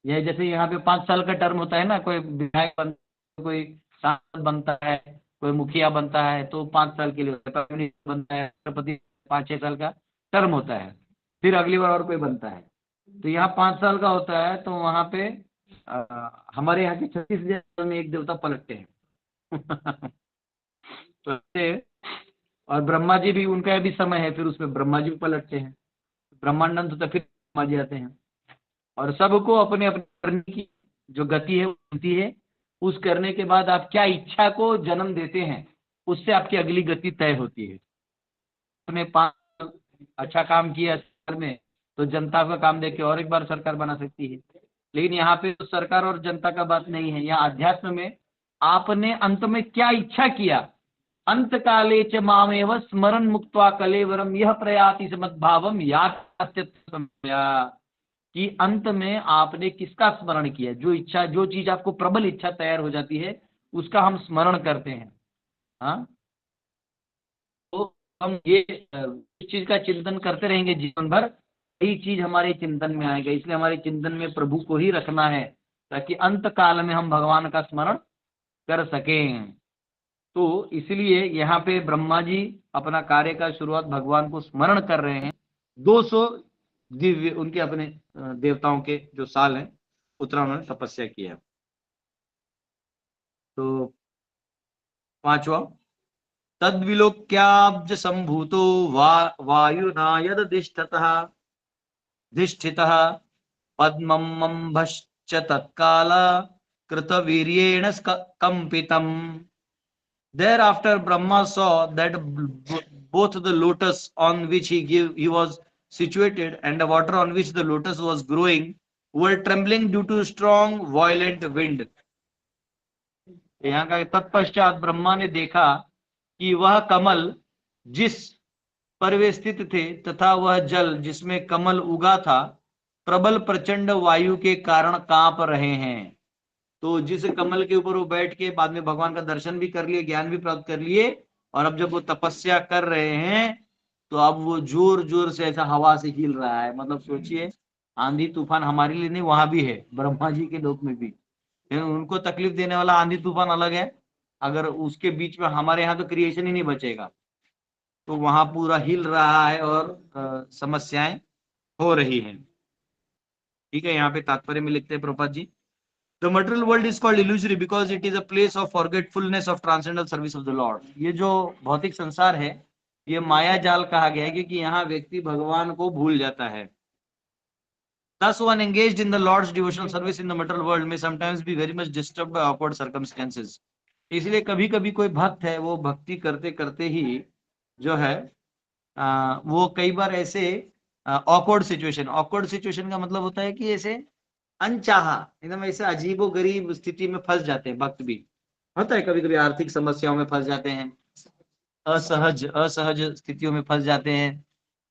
यह जैसे यहाँ पे 5 साल का टर्म होता है ना, कोई विधायक बनता है, कोई सांसद बनता है, कोई मुखिया बनता है, तो 5 साल के लिए होता है। प्राइम मिनिस्टर बनता है, राष्ट्रपति 5-6 साल का टर्म होता है, फिर अगली बार और कोई बनता है। तो यहाँ 5 साल का होता है, तो वहां पे हमारे यहाँ के 36 साल में एक देवता पलटते हैं। तो और ब्रह्मा जी भी, उनका भी समय है, फिर उसमें ब्रह्मा जी भी पलटते हैं, ब्रह्मांड तो फिर ब्रह्मा जी आते हैं। और सबको अपने अपने करने की जो गति है होती है, उस करने के बाद आप क्या इच्छा को जन्म देते हैं, उससे आपकी अगली गति तय होती है। आपने 5 साल अच्छा काम किया सरकार में, तो जनता का काम देख के और एक बार सरकार बना सकती है। लेकिन यहाँ पे तो सरकार और जनता का बात नहीं है। यहाँ अध्यात्म में आपने अंत में क्या इच्छा किया, अंत काले च मामेव स्मरण मुक्त्वा कलेवरम यह प्रयाति समद्भावम याति कि अंत में आपने किसका स्मरण किया। जो इच्छा, जो चीज आपको प्रबल इच्छा तैयार हो जाती है, उसका हम स्मरण करते हैं। हाँ, तो हम ये इस चीज का चिंतन करते रहेंगे जीवन भर, यही चीज हमारे चिंतन में आएगा। इसलिए हमारे चिंतन में प्रभु को ही रखना है, ताकि अंत काल में हम भगवान का स्मरण कर सकें। तो इसलिए यहाँ पे ब्रह्मा जी अपना कार्य का शुरुआत भगवान को स्मरण कर रहे हैं। 200 दिव्य उनके अपने देवताओं के जो साल हैं, उतना उन्होंने तपस्या किया। तो 5वां, तद्विलोक्याब्ज संभूतो वायुना यदधिष्ठतः धिष्ठितः पद्मम्भश्च तत्काल कृतवीर्येण कंपितम्। Thereafter Brahma saw that both the lotus on which he was situated and the water on which the lotus was growing were trembling due to strong violent wind. यहाँ का तत्पश्चात ब्रह्मा ने देखा कि वह कमल जिस पर वे स्थित थे तथा वह जल जिसमें कमल उगा था प्रबल प्रचंड वायु के कारण कांप रहे हैं। तो जिस कमल के ऊपर वो बैठ के बाद में भगवान का दर्शन भी कर लिए, ज्ञान भी प्राप्त कर लिए, और अब जब वो तपस्या कर रहे हैं तो अब वो जोर जोर से ऐसा हवा से हिल रहा है। मतलब सोचिए, आंधी तूफान हमारे लिए नहीं, वहां भी है, ब्रह्मा जी के लोक में भी। उनको तकलीफ देने वाला आंधी तूफान अलग है, अगर उसके बीच में हमारे यहाँ तो क्रिएशन ही नहीं बचेगा। तो वहां पूरा हिल रहा है और समस्याएं हो रही हैं। ठीक है, यहाँ पे तात्पर्य में लिखते हैं Prabhupada ji, The material world is called illusory because it is a place of forgetfulness of transcendental service of the Lord. ये जो भौतिक संसार है ये माया जाल कहा गया है, क्योंकि यहाँ व्यक्ति भगवान को भूल जाता है। Thus one engaged in the Lord's devotional service in the material world may sometimes be very much disturbed by awkward circumstances. इसलिए कभी कभी कोई भक्त है वो भक्ति करते करते ही जो है वो कई बार ऐसे ऑकवर्ड सिचुएशन का मतलब होता है कि ऐसे अनचाहा एकदम ऐसे अजीबो गरीब स्थिति में फंस जाते हैं। भक्त भी होता है कभी कभी आर्थिक समस्याओं में फंस जाते हैं, असहज असहज स्थितियों में फंस जाते हैं,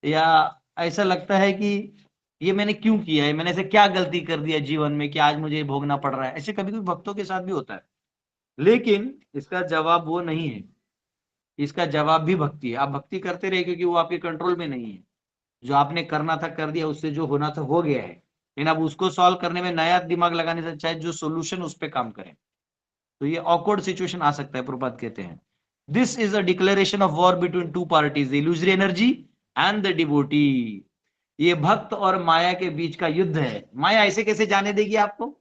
या ऐसा लगता है कि ये मैंने क्यों किया है, मैंने ऐसे क्या गलती कर दिया जीवन में कि आज मुझे ये भोगना पड़ रहा है। ऐसे कभी कभी भक्तों के साथ भी होता है, लेकिन इसका जवाब वो नहीं है। इसका जवाब भी भक्ति है। आप भक्ति करते रहे क्योंकि वो आपके कंट्रोल में नहीं है। जो आपने करना था कर दिया, उससे जो होना था हो गया है, लेकिन अब उसको सॉल्व करने में नया दिमाग लगाने से अच्छा है जो सोल्यूशन उस पर काम करें। तो ये ऑकवर्ड सिचुएशन आ सकता है। प्रभुपाद कहते हैं this is a declaration of war between two parties, illusory energy and the devotee. ये भक्त और माया के बीच का युद्ध है। माया ऐसे कैसे जाने देगी आपको?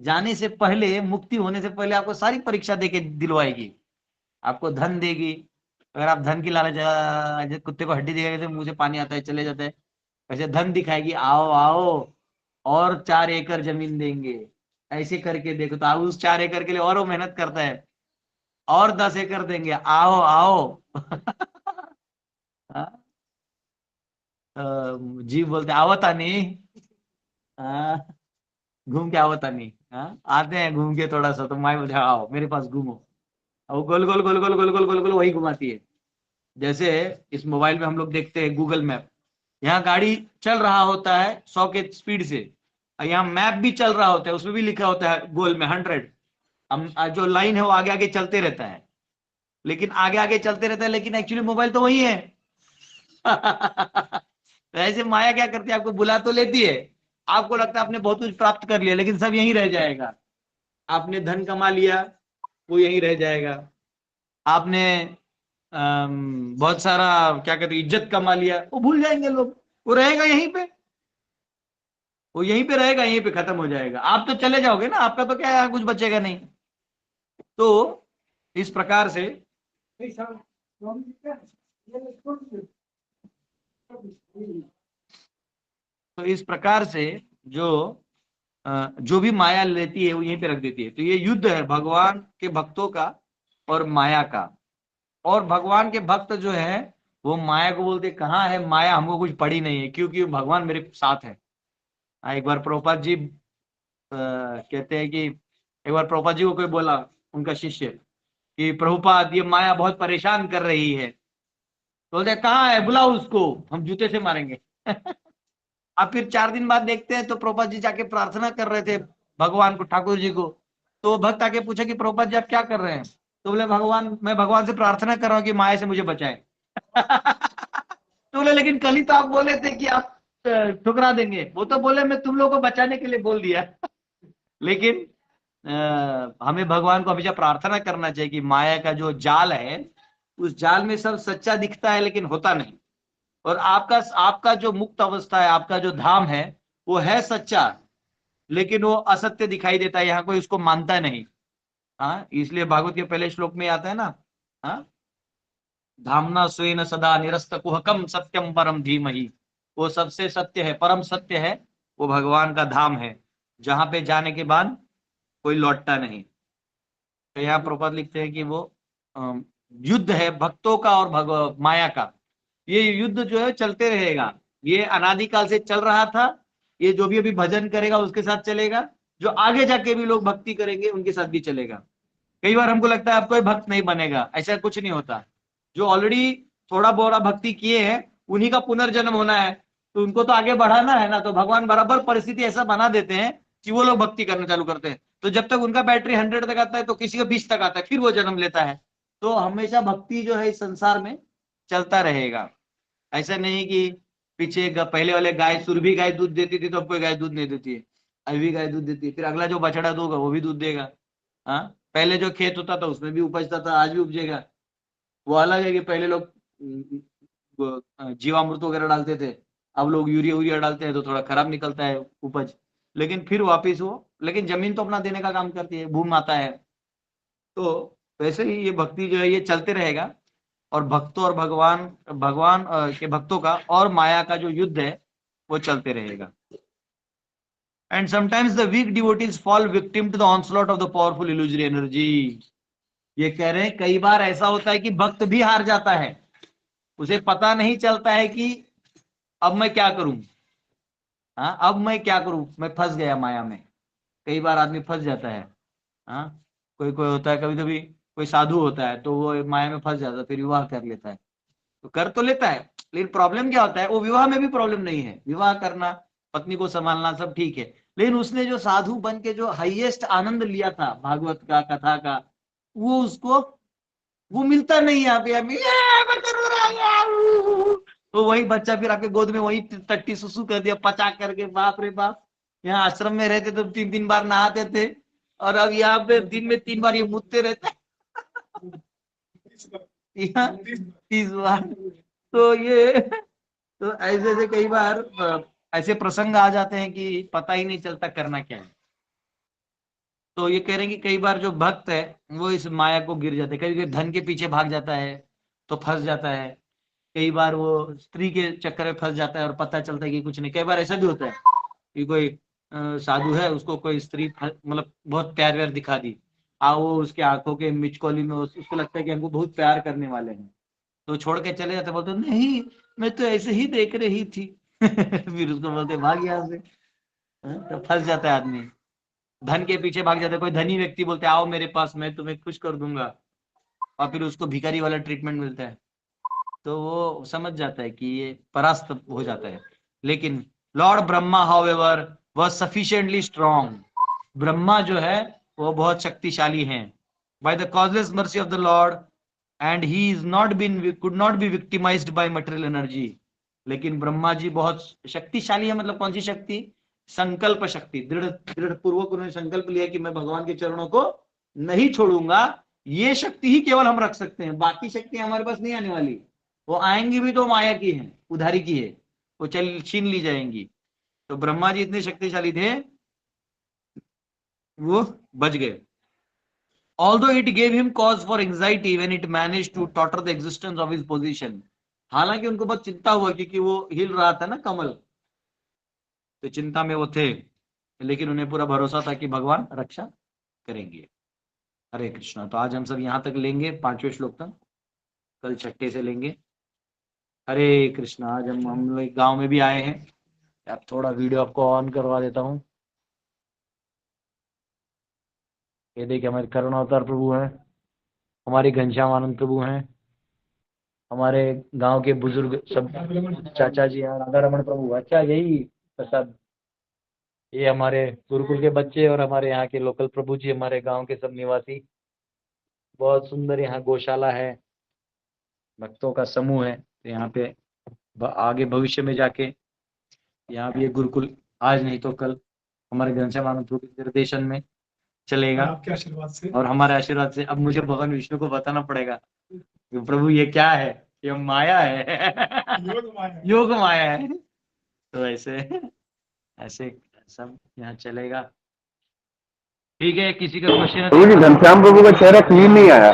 जाने से पहले, मुक्ति होने से पहले आपको सारी परीक्षा देके दिलवाएगी। आपको धन देगी। अगर आप धन की लालच, कुत्ते को हड्डी देगा तो मुंह से पानी आता है चले जाता है, वैसे धन दिखाएगी, आओ आओ और 4 एकड़ जमीन देंगे, ऐसे करके देखो। तो आप उस 4 एकड़ के लिए और वो मेहनत करता है, और 10 एकड़ देंगे, आओ आओ। हाँ? जीव बोलते आवता नहीं, घूम के आवता नहीं। आते हैं घूम के थोड़ा सा, तो माई बोलते आओ मेरे पास घूमो। वो गोल गोल गोल गोल गोल गोल गोल गोल वही घुमाती है। जैसे इस मोबाइल में हम लोग देखते हैं गूगल मैप, यहाँ गाड़ी चल रहा होता है 100 के स्पीड से, और यहाँ मैप भी चल रहा होता है, उसमें भी लिखा होता है गोल में 100। हम जो लाइन है वो आगे आगे चलते रहता है, लेकिन आगे आगे चलते रहता है, लेकिन एक्चुअली मोबाइल तो वही है। तो ऐसे माया क्या करती है, आपको बुला तो लेती है, आपको लगता है आपने बहुत कुछ प्राप्त कर लिया, लेकिन सब यहीं रह जाएगा। आपने धन कमा लिया, वो यहीं रह जाएगा। आपने बहुत सारा क्या कहते हैं इज्जत कमा लिया, वो भूल जाएंगे लोग, वो रहेगा यहीं पे, वो यहीं पे रहेगा, यहीं पे खत्म हो जाएगा। आप तो चले जाओगे ना, आपका तो क्या है, कुछ बचेगा नहीं। तो इस प्रकार से जो भी माया लेती है वो यहीं पे रख देती है। तो ये युद्ध है भगवान के भक्तों का और माया का। और भगवान के भक्त जो है वो माया को बोलते कहाँ है माया, हमको कुछ पड़ी नहीं है, क्योंकि भगवान मेरे साथ है। एक बार प्रभुपाद जी कहते हैं कि एक बार प्रभुपाद जी को कोई बोला, उनका शिष्य, कि प्रभुपाद ये माया बहुत परेशान कर रही है। तो बोलते कहाँ है, बुलाओ उसको, हम जूते से मारेंगे। अब फिर 4 दिन बाद देखते हैं तो प्रभुपाद जी जाके प्रार्थना कर रहे थे भगवान को, ठाकुर जी को। तो भक्त आके पूछा कि प्रभुपाद जी आप क्या कर रहे हैं? तो बोले भगवान, मैं भगवान से प्रार्थना कर रहा हूँ कि माया से मुझे बचाए। तो बोले लेकिन कल ही तो आप बोले थे कि आप ठुकरा देंगे। वो तो बोले मैं तुम लोगों को बचाने के लिए बोल दिया। लेकिन हमें भगवान को हमेशा प्रार्थना करना चाहिए कि माया का जो जाल है, उस जाल में सब सच्चा दिखता है लेकिन होता नहीं। और आपका जो मुक्त अवस्था है, आपका जो धाम है, वो है सच्चा, लेकिन वो असत्य दिखाई देता है, यहाँ कोई उसको मानता नहीं। हाँ, इसलिए भागवत के पहले श्लोक में आता है ना, हाँ, धामना स्वेन सदा निरस्त कुहकम सत्यम परम धीमहि। वो सबसे सत्य है, परम सत्य है, वो भगवान का धाम है, जहां पे जाने के बाद कोई लौटता नहीं। तो यहाँ प्रभुपाद लिखते हैं कि वो युद्ध है भक्तों का और माया का। ये युद्ध जो है चलते रहेगा, ये अनादिकाल से चल रहा था। ये जो भी अभी भजन करेगा उसके साथ चलेगा, जो आगे जाके भी लोग भक्ति करेंगे उनके साथ भी चलेगा। कई बार हमको लगता है अब कोई भक्त नहीं बनेगा, ऐसा कुछ नहीं होता। जो ऑलरेडी थोड़ा बोरा भक्ति किए हैं उन्हीं का पुनर्जन्म होना है, तो उनको तो आगे बढ़ाना है ना। तो भगवान बराबर परिस्थिति ऐसा बना देते हैं कि वो लोग भक्ति करना चालू करते हैं। तो जब तक उनका बैटरी 100 तक आता है तो किसी का 20 तक आता है, फिर वो जन्म लेता है। तो हमेशा भक्ति जो है इस संसार में चलता रहेगा। ऐसा नहीं कि पीछे पहले वाले गाय, सुरभि गाय दूध देती थी तो अब कोई गाय दूध नहीं देती है, अभी भी गाय दूध देती है। फिर अगला जो बछड़ा दूंगा वो भी दूध देगा। हाँ, पहले जो खेत होता था उसमें भी उपजता था, आज भी उपजेगा। वो अलग है कि पहले लोग जीवामृत वगैरह डालते थे, अब लोग यूरिया डालते हैं तो थोड़ा खराब निकलता है उपज, लेकिन फिर वापिस वो, लेकिन जमीन तो अपना देने का काम करती है, भूमि माता है। तो वैसे ही ये भक्ति जो है ये चलते रहेगा। और भक्तों और भगवान के भक्तों का और माया का जो युद्ध है वो चलते रहेगा। And sometimes the weak devotees fall victim to the onslaught of the powerful illusory energy. ये कह रहे हैं कई बार ऐसा होता है कि भक्त भी हार जाता है, उसे पता नहीं चलता है कि अब मैं क्या करूं। हाँ, अब मैं क्या करूं, मैं फंस गया माया में। कई बार आदमी फंस जाता है। हाँ, कोई कोई होता है, कभी कभी कोई साधु होता है तो वो माया में फंस जाता है, फिर विवाह कर लेता है। तो कर तो लेता है, लेकिन प्रॉब्लम क्या होता है, वो विवाह में भी प्रॉब्लम नहीं है, विवाह करना, पत्नी को संभालना सब ठीक है, लेकिन उसने जो साधु बन के जो हाईएस्ट आनंद लिया था भागवत का, कथा का, वो उसको वो मिलता नहीं है। अभी बच्चा रो रहा है, तो वही बच्चा फिर आपके गोद में वही टट्टी सुसु कर दिया पचा करके। बाप रे बाप, यहाँ आश्रम में रहते तो 3-3 बार नहाते थे, और अब यहाँ पे दिन में 3 बार ये मुतते रहते यहाँ 30 बार। तो ये तो ऐसे ऐसे कई बार ऐसे प्रसंग आ जाते हैं कि पता ही नहीं चलता करना क्या है। तो ये कह रहे हैं कि कई बार जो भक्त है वो इस माया को गिर जाते हैं, कभी कभी धन के पीछे भाग जाता है तो फंस जाता है, कई बार वो स्त्री के चक्कर में फंस जाता है और पता चलता है कि कुछ नहीं। कई बार ऐसा भी होता है कि कोई साधु है, उसको कोई स्त्री मतलब बहुत प्यार व्यार दिखा दी, वो उसके आंखों के मिचकोली में उसको लगता है कि हमको बहुत प्यार करने वाले हैं, तो छोड़ के चले जाते, बोलते नहीं मैं तो ऐसे ही देख रही थी फिर उसको बोलते भाग यहाँ से। तो फंस जाता है आदमी, धन के पीछे भाग जाता है। कोई धनी व्यक्ति बोलते आओ मेरे पास, मैं तुम्हें खुश कर दूंगा, और फिर उसको भिखारी वाला ट्रीटमेंट मिलता है, तो वो समझ जाता है कि ये परास्त हो जाता है। लेकिन lord Brahma however was sufficiently strong, Brahma जो है वो बहुत शक्तिशाली हैं, by the causeless mercy of the lord, and he is not been could not be victimized by material energy. लेकिन ब्रह्मा जी बहुत शक्तिशाली है, मतलब कौन सी शक्ति, संकल्प शक्ति, दृढ़ दृढ़ पूर्वक उन्होंने संकल्प लिया कि मैं भगवान के चरणों को नहीं छोड़ूंगा। ये शक्ति ही केवल हम रख सकते हैं, बाकी शक्ति हमारे पास नहीं आने वाली, वो आएंगी भी तो माया की है, उधारी की है, वो चल छीन ली जाएंगी। तो ब्रह्मा जी इतने शक्तिशाली थे, वो बच गए। Although it gave him cause for anxiety when it managed to totter the existence of his position, हालांकि उनको बहुत चिंता हुआ क्योंकि वो हिल रहा था ना कमल, तो चिंता में वो थे, लेकिन उन्हें पूरा भरोसा था कि भगवान रक्षा करेंगे। हरे कृष्णा। तो आज हम सब यहाँ तक लेंगे 5वें श्लोक तक, कल 6ठे से लेंगे। हरे कृष्णा। आज हम लोग गांव में भी आए हैं, अब थोड़ा वीडियो आपको ऑन करवा देता हूँ। ये देखिए हमारे करुणावतार प्रभु हैं, हमारे घनश्याम आनंद प्रभु हैं, हमारे गांव के बुजुर्ग सब चाचा जी हैं, राधा रमन प्रभु। अच्छा यही प्रसाद, ये हमारे गुरुकुल के बच्चे और हमारे यहाँ के लोकल प्रभु जी, हमारे गांव के सब निवासी। बहुत सुंदर यहाँ गौशाला है, भक्तों का समूह है। तो यहाँ पे आगे भविष्य में जाके यहाँ भी ये गुरुकुल आज नहीं तो कल हमारे घनश्याम आनंद प्रभु के निर्देशन में चलेगा, आपके आशीर्वाद से और हमारे आशीर्वाद से। अब मुझे भगवान विष्णु को बताना पड़ेगा कि प्रभु ये क्या है, ये माया है योग माया है। तो ऐसे ऐसे सब यहाँ चलेगा। ठीक है, किसी का क्वेश्चन है? प्रभु जी घनश्याम प्रभु का चेहरा क्लीन नहीं आया।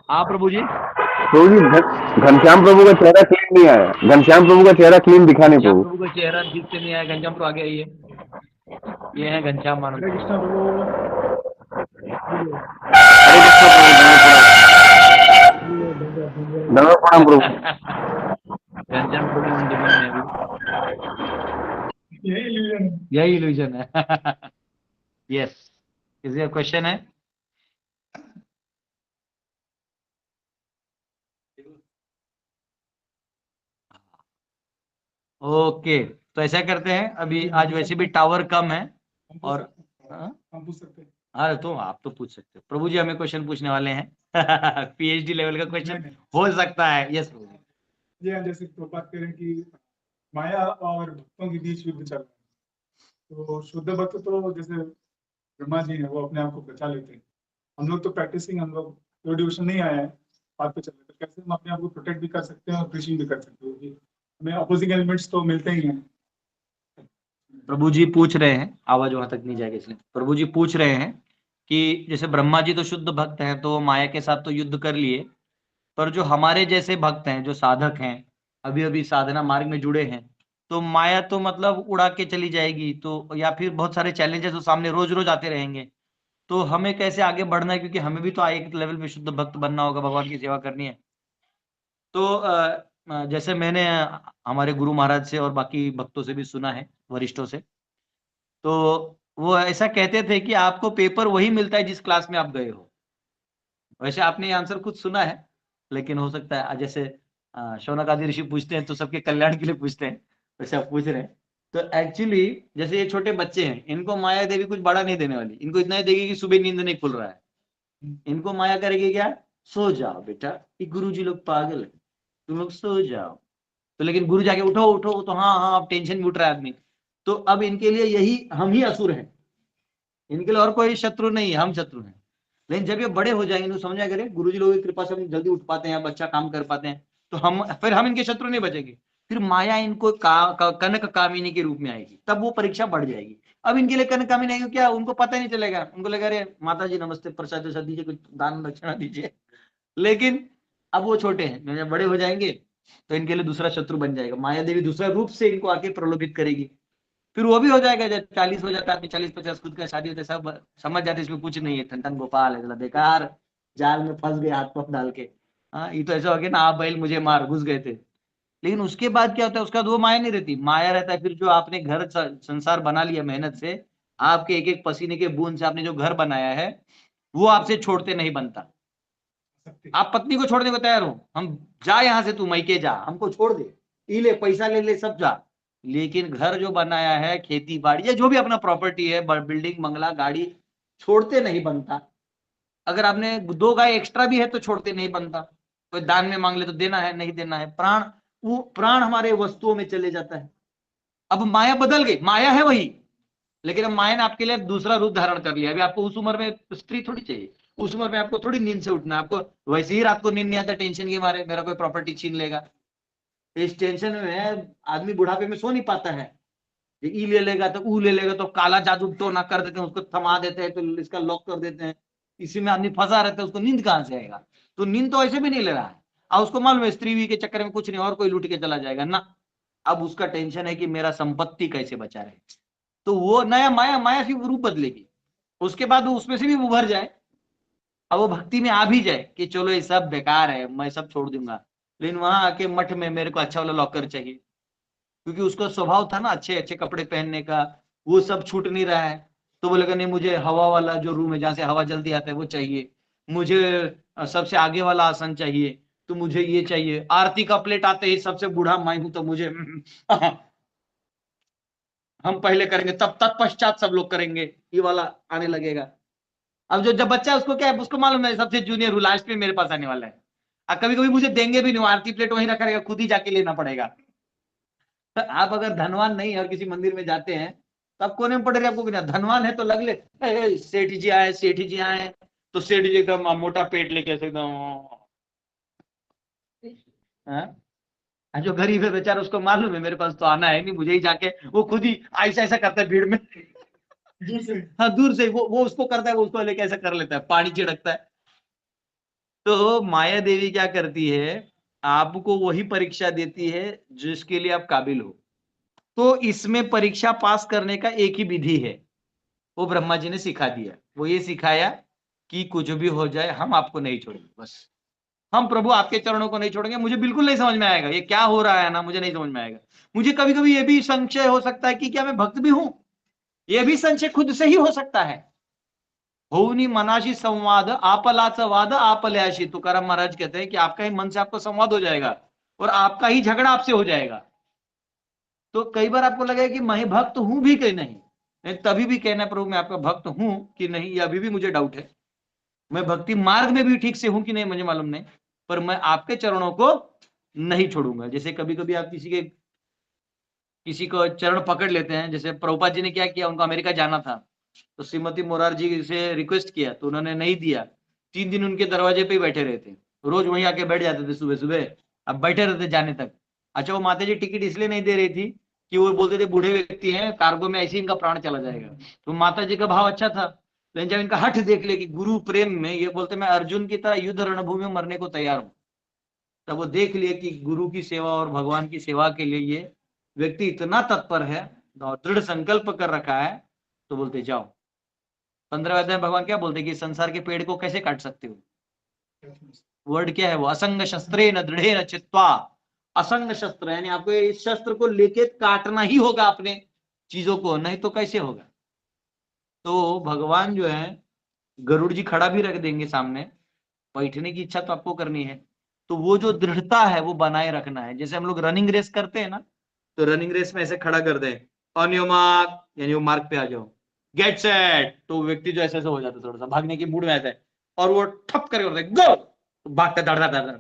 हाँ प्रभु जी, प्रभु जी घनश्याम प्रभु का चेहरा क्लीन नहीं आया, घनश्याम प्रभु का चेहरा क्लीन दिखा नहीं घनश्याम प्रभु। प्रभु का चेहरा ठीक से नहीं आया। घनश्याम प्रभु आगे आइए, ये है घनश्याम आनंद। धन्यवाद प्रणाम प्रभु। घनश्याम प्रभु अंडमान में अभी यही इल्यूजन है। यस, किसी का क्वेश्चन है? ओके, तो ऐसा करते हैं, अभी आज वैसे भी टावर कम है और हम पूछ सकते हैं। अरे तो आप तो पूछ सकते हो प्रभु जी, हमें क्वेश्चन पूछने वाले हैं। पीएचडी लेवल का क्वेश्चन हो सकता है। यस प्रभु जी। ये जैसे तो बात करें कि माया और भक्तों के बीच युद्ध चल रहा है, तो शुद्ध भक्त तो जैसे ब्रह्मा जी है वो अपने आप को बचा लेते हैं। हम लोग तो प्रैक्टिसिंग, हम लोग तो डिवोशन नहीं आया है, बात पे चल रहे, तो कैसे हम अपने आप को प्रोटेक्ट भी कर सकते हैं और प्रीचिंग भी कर सकते हैं? हमें अपोजिंग एलिमेंट्स तो मिलते ही हैं। प्रभु जी पूछ रहे हैं, आवाज वहां तक नहीं जाएगी इसलिए। प्रभु जी पूछ रहे हैं कि जैसे ब्रह्मा जी तो शुद्ध भक्त हैं, तो माया के साथ तो युद्ध कर लिए, पर जो हमारे जैसे भक्त हैं, जो साधक हैं, अभी अभी साधना मार्ग में जुड़े हैं, तो माया तो मतलब उड़ा के चली जाएगी, तो या फिर बहुत सारे चैलेंजेस तो सामने रोज रोज आते रहेंगे, तो हमें कैसे आगे बढ़ना है, क्योंकि हमें भी तो एक लेवल पे शुद्ध भक्त बनना होगा, भगवान की सेवा करनी है। तो जैसे मैंने हमारे गुरु महाराज से और बाकी भक्तों से भी सुना है, वरिष्ठों से, तो वो ऐसा कहते थे कि आपको पेपर वही मिलता है जिस क्लास में आप गए हो। वैसे आपने ये आंसर खुद सुना है, लेकिन हो सकता है जैसे शौनक आदि ऋषि पूछते हैं तो सबके कल्याण के लिए पूछते हैं, वैसे आप पूछ रहे हैं। तो एक्चुअली जैसे ये छोटे बच्चे हैं, इनको माया देवी कुछ बड़ा नहीं देने वाली, इनको इतना ही देगी कि सुबह नींद नहीं खुल रहा है। इनको माया करेगी क्या, सो जाओ बेटा, ये गुरुजी लोग पागल है, तुम लोग सो जाओ। तो लेकिन गुरु जाके उठो उठो, तो हाँ हाँ अब टेंशन में उठ रहा है आदमी। तो अब इनके लिए यही हम ही असुर हैं, इनके लिए और कोई शत्रु नहीं है, हम शत्रु हैं। लेकिन जब ये बड़े हो जाएंगे तो समझा करें गुरुजी लोगों की कृपा से हम जल्दी उठ पाते हैं, अच्छा काम कर पाते हैं, तो फिर हम इनके शत्रु नहीं बचेंगे। फिर माया इनको कनक कामिनी के रूप में आएगी, तब वो परीक्षा बढ़ जाएगी। अब इनके लिए कनक कामिनी आएगी क्या, उनको पता नहीं चलेगा, उनको लगेगा अरे माता जी नमस्ते, प्रसाद वसाद दीजिए, कुछ दान दक्षिणा दीजिए। लेकिन अब वो छोटे हैं, जब बड़े हो जाएंगे तो इनके लिए दूसरा शत्रु बन जाएगा, माया देवी दूसरा रूप से इनको आके प्रलोभित करेगी। फिर वो भी हो जाएगा, जब 40 हो जाता है, 40-50 खुद का शादी होता है, सब समझ जाते इसमें कुछ नहीं है, ठन गोपाल है, बेकार जाल में फंस गए हाथ पंप डाल के। हाँ, ये तो ऐसा हो गया ना, आप बैल मुझे मार, घुस गए थे। लेकिन उसके बाद क्या होता है, उसका वो माया नहीं रहती, माया रहता है फिर जो आपने घर संसार बना लिया मेहनत से, आपके एक एक पसीने के बूंद से आपने जो घर बनाया है, वो आपसे छोड़ते नहीं बनता। आप पत्नी को छोड़ने को तैयार हो, हम जा यहाँ से, तू मैके जा, हमको छोड़ दे, ले पैसा ले ले सब जा, लेकिन घर जो बनाया है, खेती बाड़ी या जो भी अपना प्रॉपर्टी है, बिल्डिंग बंगला गाड़ी, छोड़ते नहीं बनता। अगर आपने 2 गाय एक्स्ट्रा भी है तो छोड़ते नहीं बनता। कोई दान में मांग ले तो देना है, नहीं देना है, प्राण, वो प्राण हमारे वस्तुओं में चले जाता है। अब माया बदल गई, माया है वही, लेकिन अब माया ने आपके लिए दूसरा रूप धारण कर लिया। अभी आपको उस उम्र में स्त्री थोड़ी चाहिए, उस उम्र में आपको थोड़ी नींद से उठना है, आपको वैसे ही रात को नींद नहीं आता टेंशन के मारे, मेरा कोई प्रॉपर्टी छीन लेगा। इस टेंशन में आदमी बुढ़ापे में सो नहीं पाता है, ई ले लेगा तो ऊ ले लेगा, तो काला जादू तो ना कर देते हैं, उसको थमा देते हैं, तो इसका लॉक कर देते हैं, इसी में आदमी फंसा रहता है, उसको नींद कहां से आएगा। तो नींद तो ऐसे भी नहीं ले रहा है, और उसको मालूम है स्त्री के चक्कर में कुछ नहीं और कोई लूट के चला जाएगा ना। अब उसका टेंशन है कि मेरा संपत्ति कैसे बचा रहे, तो वो नया माया, माया से रूप बदलेगी, उसके बाद वो उसमें से भी उभर जाए, अब वो भक्ति में आ भी जाए कि चलो ये सब बेकार है, मैं सब छोड़ दूंगा, लेकिन वहां आके मठ में मेरे को अच्छा वाला लॉकर चाहिए, क्योंकि उसका स्वभाव था ना अच्छे अच्छे कपड़े पहनने का, वो सब छूट नहीं रहा है। तो बोलेगा नहीं, मुझे हवा वाला जो रूम है जहां से हवा जल्दी आता है वो चाहिए, मुझे सबसे आगे वाला आसन चाहिए, तो मुझे ये चाहिए, आरती का प्लेट आते ही सबसे बूढ़ा मैं हूं तो मुझे हम पहले करेंगे तब तत्पश्चात सब लोग करेंगे, ये वाला आने लगेगा। अब जब बच्चा है उसको क्या है, उसको मालूम है सबसे जूनियर हूँ, लास्ट में मेरे पास आने वाला है, कभी कभी मुझे देंगे भी नहीं, आरती प्लेट वहीं रखा रहेगा, खुद ही जाके लेना पड़ेगा। तो आप अगर धनवान नहीं है और किसी मंदिर में जाते हैं, तो आप कोने में पड़ रहे, आपको क्या धनवान है तो लग ले सेठ जी आए, सेठ जी आए, तो सेठ जी एकदम मोटा पेट लेके ऐसे एकदम, जो गरीब है बेचारा उसको मालूम है मेरे पास तो आना है नहीं, मुझे ही जाके, वो खुद ही ऐसा ऐसा करता है भीड़ में हाँ दूर से वो उसको करता है, वो उसको लेके ऐसा कर लेता है, पानी छिड़कता है। तो माया देवी क्या करती है, आपको वही परीक्षा देती है जिसके लिए आप काबिल हो। तो इसमें परीक्षा पास करने का एक ही विधि है, वो ब्रह्मा जी ने सिखा दिया, वो ये सिखाया कि कुछ भी हो जाए हम आपको नहीं छोड़ेंगे, बस हम प्रभु आपके चरणों को नहीं छोड़ेंगे। मुझे बिल्कुल नहीं समझ में आएगा ये क्या हो रहा है ना, मुझे नहीं समझ में आएगा। मुझे कभी कभी ये भी संशय हो सकता है कि क्या मैं भक्त भी हूं, ये भी संशय खुद से ही हो सकता है। होनी मनाशी संवाद आपलाचा वाद आपल्याशी, तुकाराम महाराज कहते हैं कि आपका ही मन से आपको संवाद हो जाएगा और आपका ही झगड़ा आपसे हो जाएगा। तो कई बार आपको लगेगा कि मैं भक्त हूं भी कि नहीं, तभी भी कहना प्रभु मैं आपका भक्त हूं कि नहीं, ये अभी भी मुझे डाउट है, मैं भक्ति मार्ग में भी ठीक से हूं कि नहीं मुझे मालूम नहीं, पर मैं आपके चरणों को नहीं छोड़ूंगा। जैसे कभी कभी आप किसी को चरण पकड़ लेते हैं, जैसे प्रभुपाद जी ने क्या किया, उनको अमेरिका जाना था, तो श्रीमती मोरारजी से रिक्वेस्ट किया तो उन्होंने नहीं दिया, 3 दिन उनके दरवाजे पे ही बैठे रहते, रोज वहीं आके बैठ जाते थे सुबह सुबह, अब बैठे रहते जाने तक। अच्छा, वो माता जी टिकट इसलिए नहीं दे रही थी कि वो बोलते थे बूढ़े व्यक्ति हैं, कार्गो में ऐसे ही इनका प्राण चला जाएगा। तो माता जी का भाव अच्छा था, लेकिन जब इनका हठ देख ले कि गुरु प्रेम में ये बोलते मैं अर्जुन की तरह युद्ध रणभूमि में मरने को तैयार हूं, तब वो देख लिए कि गुरु की सेवा और भगवान की सेवा के लिए ये व्यक्ति इतना तत्पर है और दृढ़ संकल्प कर रखा है, तो बोलते जाओ 15वें अध्याय में भगवान क्या बोलते हैं कि संसार के पेड़ को कैसे काट सकते हो। वर्ड क्या है वो, असंग शस्त्रे न दृढ़े न चित्वा। असंग शस्त्र यानी आपको इस शस्त्र को लेके काटना ही होगा अपने चीजों को, नहीं तो कैसे होगा। तो भगवान जो है गरुड़ जी खड़ा भी रख देंगे सामने, बैठने की इच्छा तो आपको करनी है, तो वो जो दृढ़ता है वो बनाए रखना है। जैसे हम लोग रनिंग रेस करते हैं ना, तो रनिंग रेस में ऐसे खड़ा कर दें, ऑन योर मार्क, यानी वो मार्क पे आ जाओ, गेट सेट, तो व्यक्ति जो ऐसे हो जाता है थोड़ा सा भागने की मूड में आता है, और वो ठप करके बोलते गो, तो भागता दौड़ता दौड़ता।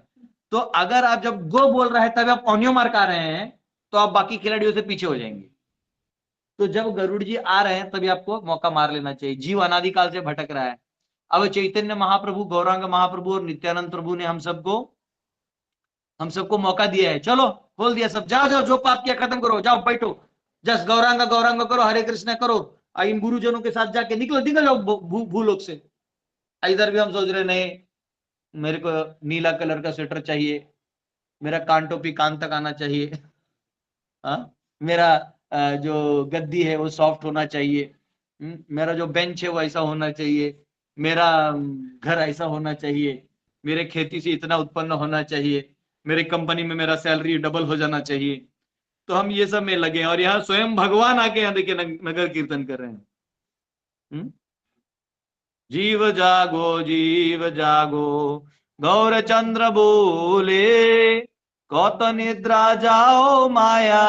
तो अगर आप जब गो बोल रहे हैं तब आप ऑन योर मार्क आ रहे हैं, तो आप बाकी खिलाड़ियों से पीछे हो जाएंगे। तो जब गरुड़ जी आ रहे हैं तभी आपको मौका मार लेना चाहिए। जीव अनादिकाल से भटक रहा है, अब चैतन्य महाप्रभु, गौरांग महाप्रभु और नित्यानंद प्रभु ने हम सबको मौका दिया है, चलो खोल दिया सब, जाओ जाओ जो पाप किया खत्म करो, जाओ बैठो, जस गौरांग गौरांग करो, हरे कृष्ण करो, इन गुरुजनों के साथ जाके निकलो निकल जाओ भूलोक से। इधर भी हम सोच रहे नहीं, मेरे को नीला कलर का स्वेटर चाहिए, मेरा कान टोपी कान तक आना चाहिए, मेरा जो गद्दी है वो सॉफ्ट होना चाहिए, मेरा जो बेंच है वो ऐसा होना चाहिए, मेरा घर ऐसा होना चाहिए, मेरे खेती से इतना उत्पन्न होना चाहिए, मेरे कंपनी में मेरा सैलरी डबल हो जाना चाहिए। तो हम ये सब में लगे और यहाँ स्वयं भगवान आके यहाँ देखिए नगर कीर्तन कर रहे हैं। जीव जागो गौर चंद्र बोले, कौत निद्रा जाओ माया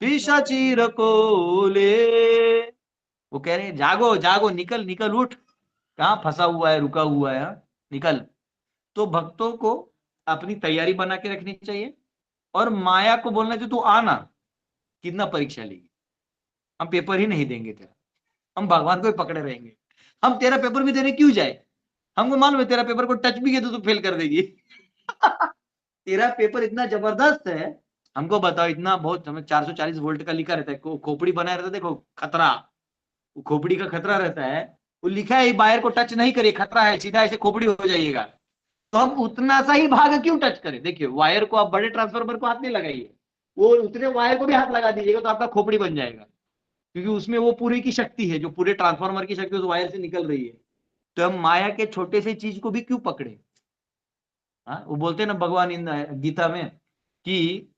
पिशाचीर को ले। वो कह रहे हैं जागो जागो, निकल निकल उठ, कहाँ फंसा हुआ है, रुका हुआ है, निकल। तो भक्तों को अपनी तैयारी बना के रखनी चाहिए और माया को बोलना चाहिए तू आना, कितना परीक्षा लेगी, हम पेपर ही नहीं देंगे तेरा, हम भगवान को ही पकड़े रहेंगे, हम तेरा पेपर भी देने क्यों जाए, हमको मालूम है तेरा पेपर को टच भी किया तो तू फेल कर देगी। तेरा पेपर इतना जबरदस्त है, हमको बताओ, इतना बहुत 440 वोल्ट का लिखा रहता है, खोपड़ी बनाया रहता है, देखो खतरा, खोपड़ी का खतरा रहता है, वो लिखा है वायर को टच नहीं करिए, खतरा है, सीधा ऐसे खोपड़ी हो जाइएगा। तो हम उतना सा ही भाग क्यों टच करें। देखिए वायर को आप बड़े ट्रांसफार्मर को हाथ नहीं लगाइए, वो उतने वायर को भी हाथ लगा दीजिएगा तो आपका खोपड़ी बन जाएगा, क्योंकि उसमें वो पूरी की शक्ति है, जो पूरे ट्रांसफार्मर की शक्ति उस वायर से निकल रही है। तो हम माया के छोटे से चीज को भी क्यों पकड़े। वो बोलते हैं ना भगवान गीता में कि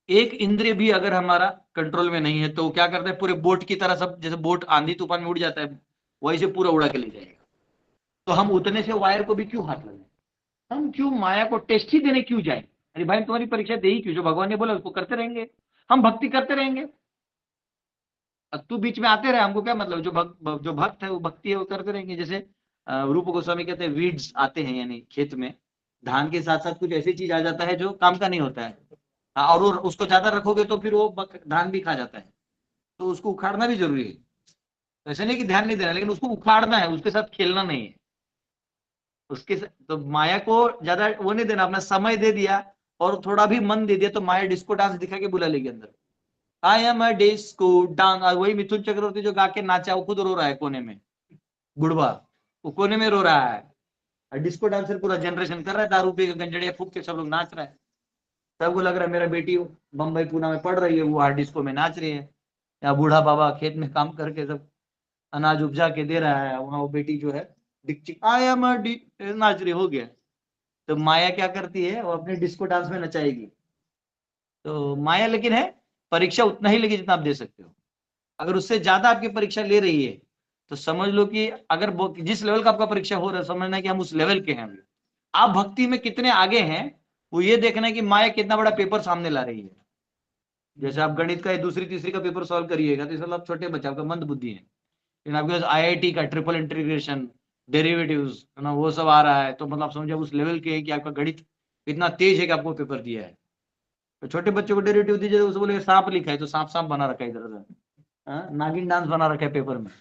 एक इंद्रिय भी अगर हमारा कंट्रोल में नहीं है तो क्या करता है, पूरे बोट की तरह सब, जैसे बोट आंधी तूफान में उड़ जाता है वही से पूरा उड़ा के ले जाएगा। तो हम उतने से वायर को भी क्यों हाथ लगाए, हम क्यों माया को टेस्ट ही देने क्यों जाए। अरे भाई तुम्हारी परीक्षा दे ही क्यों, जो भगवान ने बोला उसको करते रहेंगे, हम भक्ति करते रहेंगे। अब तू बीच में आते रहे, हमको क्या मतलब, जो भक्त है वो भक्ति है वो करते रहेंगे। जैसे रूप गोस्वामी कहते हैं वीड्स आते हैं, यानी खेत में धान के साथ साथ कुछ ऐसी चीज आ जाता है जो काम का नहीं होता है, और उसको ज्यादा रखोगे तो फिर वो धान भी खा जाता है, तो उसको उखाड़ना भी जरूरी है। ऐसे नहीं कि ध्यान नहीं देना, लेकिन उसको उखाड़ना है, उसके साथ खेलना नहीं है। तो माया को ज्यादा वो नहीं देना, अपना समय दे दिया और थोड़ा भी मन दे दिया तो माया डिस्को डांस दिखा के बुला लेगी अंदर। I am a disco dance, वही मिथुन चक्रवर्ती जो गा के नाचा वो खुद रो रहा है कोने में, बुढ़वा वो कोने में रो रहा है। डिस्को डांसर पूरा जनरेशन कर रहा है, दारू पी के गंजड़िया फूक के सब लोग नाच रहा है, सबको लग रहा है मेरा बेटी बम्बई पूना में पढ़ रही है, वो डिस्को में नाच रही है, या बूढ़ा बाबा खेत में काम करके सब अनाज उपजा के दे रहा है, वहां वो बेटी जो है आया नाच रही, हो गया। तो माया क्या करती है, वो अपने डिस्को डांस में नचाएगी। तो माया लेकिन है परीक्षा उतना ही लेगी जितना आप दे सकते हो, अगर उससे ज्यादा आपकी परीक्षा ले रही है तो समझ लो कि अगर जिस लेवल का आपका परीक्षा हो रहा है, समझना है कि हम उस लेवल के हैं अभी। आप भक्ति में कितने आगे हैं वो ये देखना है कि माया कितना बड़ा पेपर सामने ला रही है। जैसे आप गणित का दूसरी तीसरी का पेपर सॉल्व करिएगा तो इसमें आप छोटे बच्चे, आपका मंद बुद्धि है, लेकिन आपके पास IIT का ट्रिपल इंटीग्रेशन डेरिवेटिव्स है ना, वो सब आ रहा है, तो मतलब समझे उस लेवल के है कि आपका गणित इतना तेज है कि आपको पेपर दिया है। तो छोटे बच्चों को डेरिवेटिव दीजिए तो उसको बोले सांप लिखा है तो सांप सांप बना रखा है इधर उधर, नागिन डांस बना रखा है पेपर में,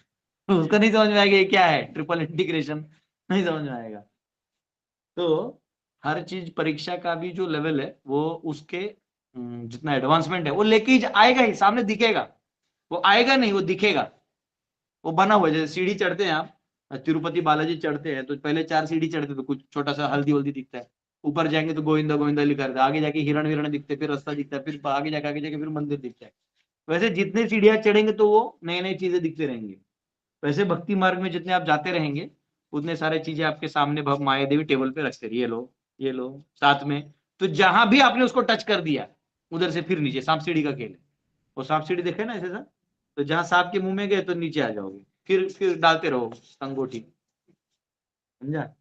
तो उसका नहीं समझ में आएगा ये क्या है, ट्रिपल इंटीग्रेशन नहीं समझ में आएगा। तो हर चीज परीक्षा का भी जो लेवल है वो उसके जितना एडवांसमेंट है वो लेके ही आएगा, ही सामने दिखेगा, वो आएगा नहीं वो दिखेगा, वो बना हुआ। जैसे सीढ़ी चढ़ते हैं आप, तिरुपति बालाजी चढ़ते हैं तो पहले 4 सीढ़ी चढ़ते तो कुछ छोटा सा हल्दी वल्दी दिखता है, ऊपर जाएंगे तो गोविंदा गोविंदा लिखा रहता है, आगे जाके हिरण विरण दिखते, फिर रास्ता दिखता है, फिर आगे जाके फिर मंदिर दिखता है। वैसे जितने सीढ़ियां चढ़ेंगे तो वो नई नई चीजें दिखते रहेंगे। वैसे भक्ति मार्ग में जितने आप जाते रहेंगे उतने सारे चीजें आपके सामने माया देवी टेबल पे रखते रही, ये लो साथ में। तो जहां भी आपने उसको टच कर दिया उधर से फिर नीचे, सांप सीढ़ी का खेल है। वो सांप सीढ़ी देखे ना ऐसे सा, तो जहां सांप के मुंह में गए तो नीचे आ जाओगे, फिर डालते रहो अंगूठी, समझा?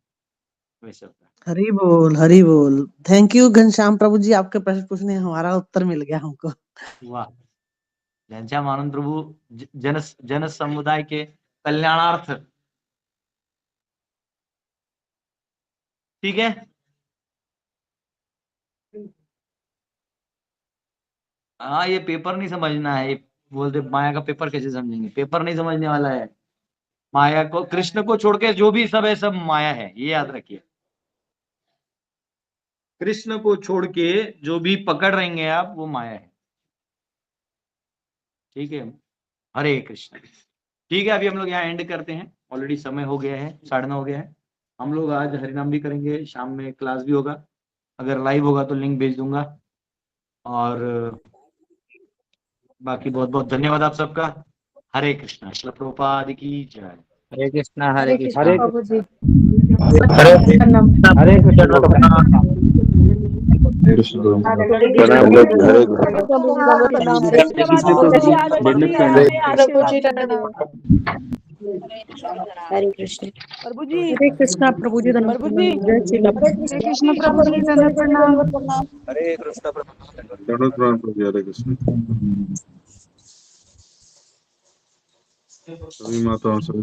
वैसे होता है। हरी बोल, हरी बोल। थैंक यू घनश्याम प्रभु जी, आपके प्रश्न पूछने हमारा उत्तर मिल गया हमको। वाह, घनश्याम आनंद प्रभु जन समुदाय के कल्याणार्थ। ठीक है, हाँ ये पेपर नहीं समझना है, ये बोलते माया का पेपर कैसे समझेंगे, पेपर नहीं समझने वाला है। माया को, कृष्ण को छोड़ के जो भी सब है सब माया है, ये याद रखिए। कृष्ण को छोड़ के जो भी पकड़ रहेंगे आप वो माया है। ठीक है, हरे कृष्ण। ठीक है, अभी हम लोग यहाँ एंड करते हैं, ऑलरेडी समय हो गया है, 9:30 हो गया है। हम लोग आज हरिनाम भी करेंगे, शाम में क्लास भी होगा, अगर लाइव होगा तो लिंक भेज दूंगा। और बाकी बहुत बहुत धन्यवाद आप सबका। हरे कृष्णा। श्रील प्रभुपाद की जय। हरे कृष्णा, हरे कृष्णा। हरे प्रभु जी। हरे कृष्णा। प्रणाम हरे हरे कृष्ण प्रभु जी, हरे कृष्णा प्रभु जी, प्रभु जी, हरे कृष्ण प्रभु जी, धन्य प्रणाम। हरे कृष्ण प्रणाम प्रभु जी, हरे कृष्ण। सभी माताओं सभी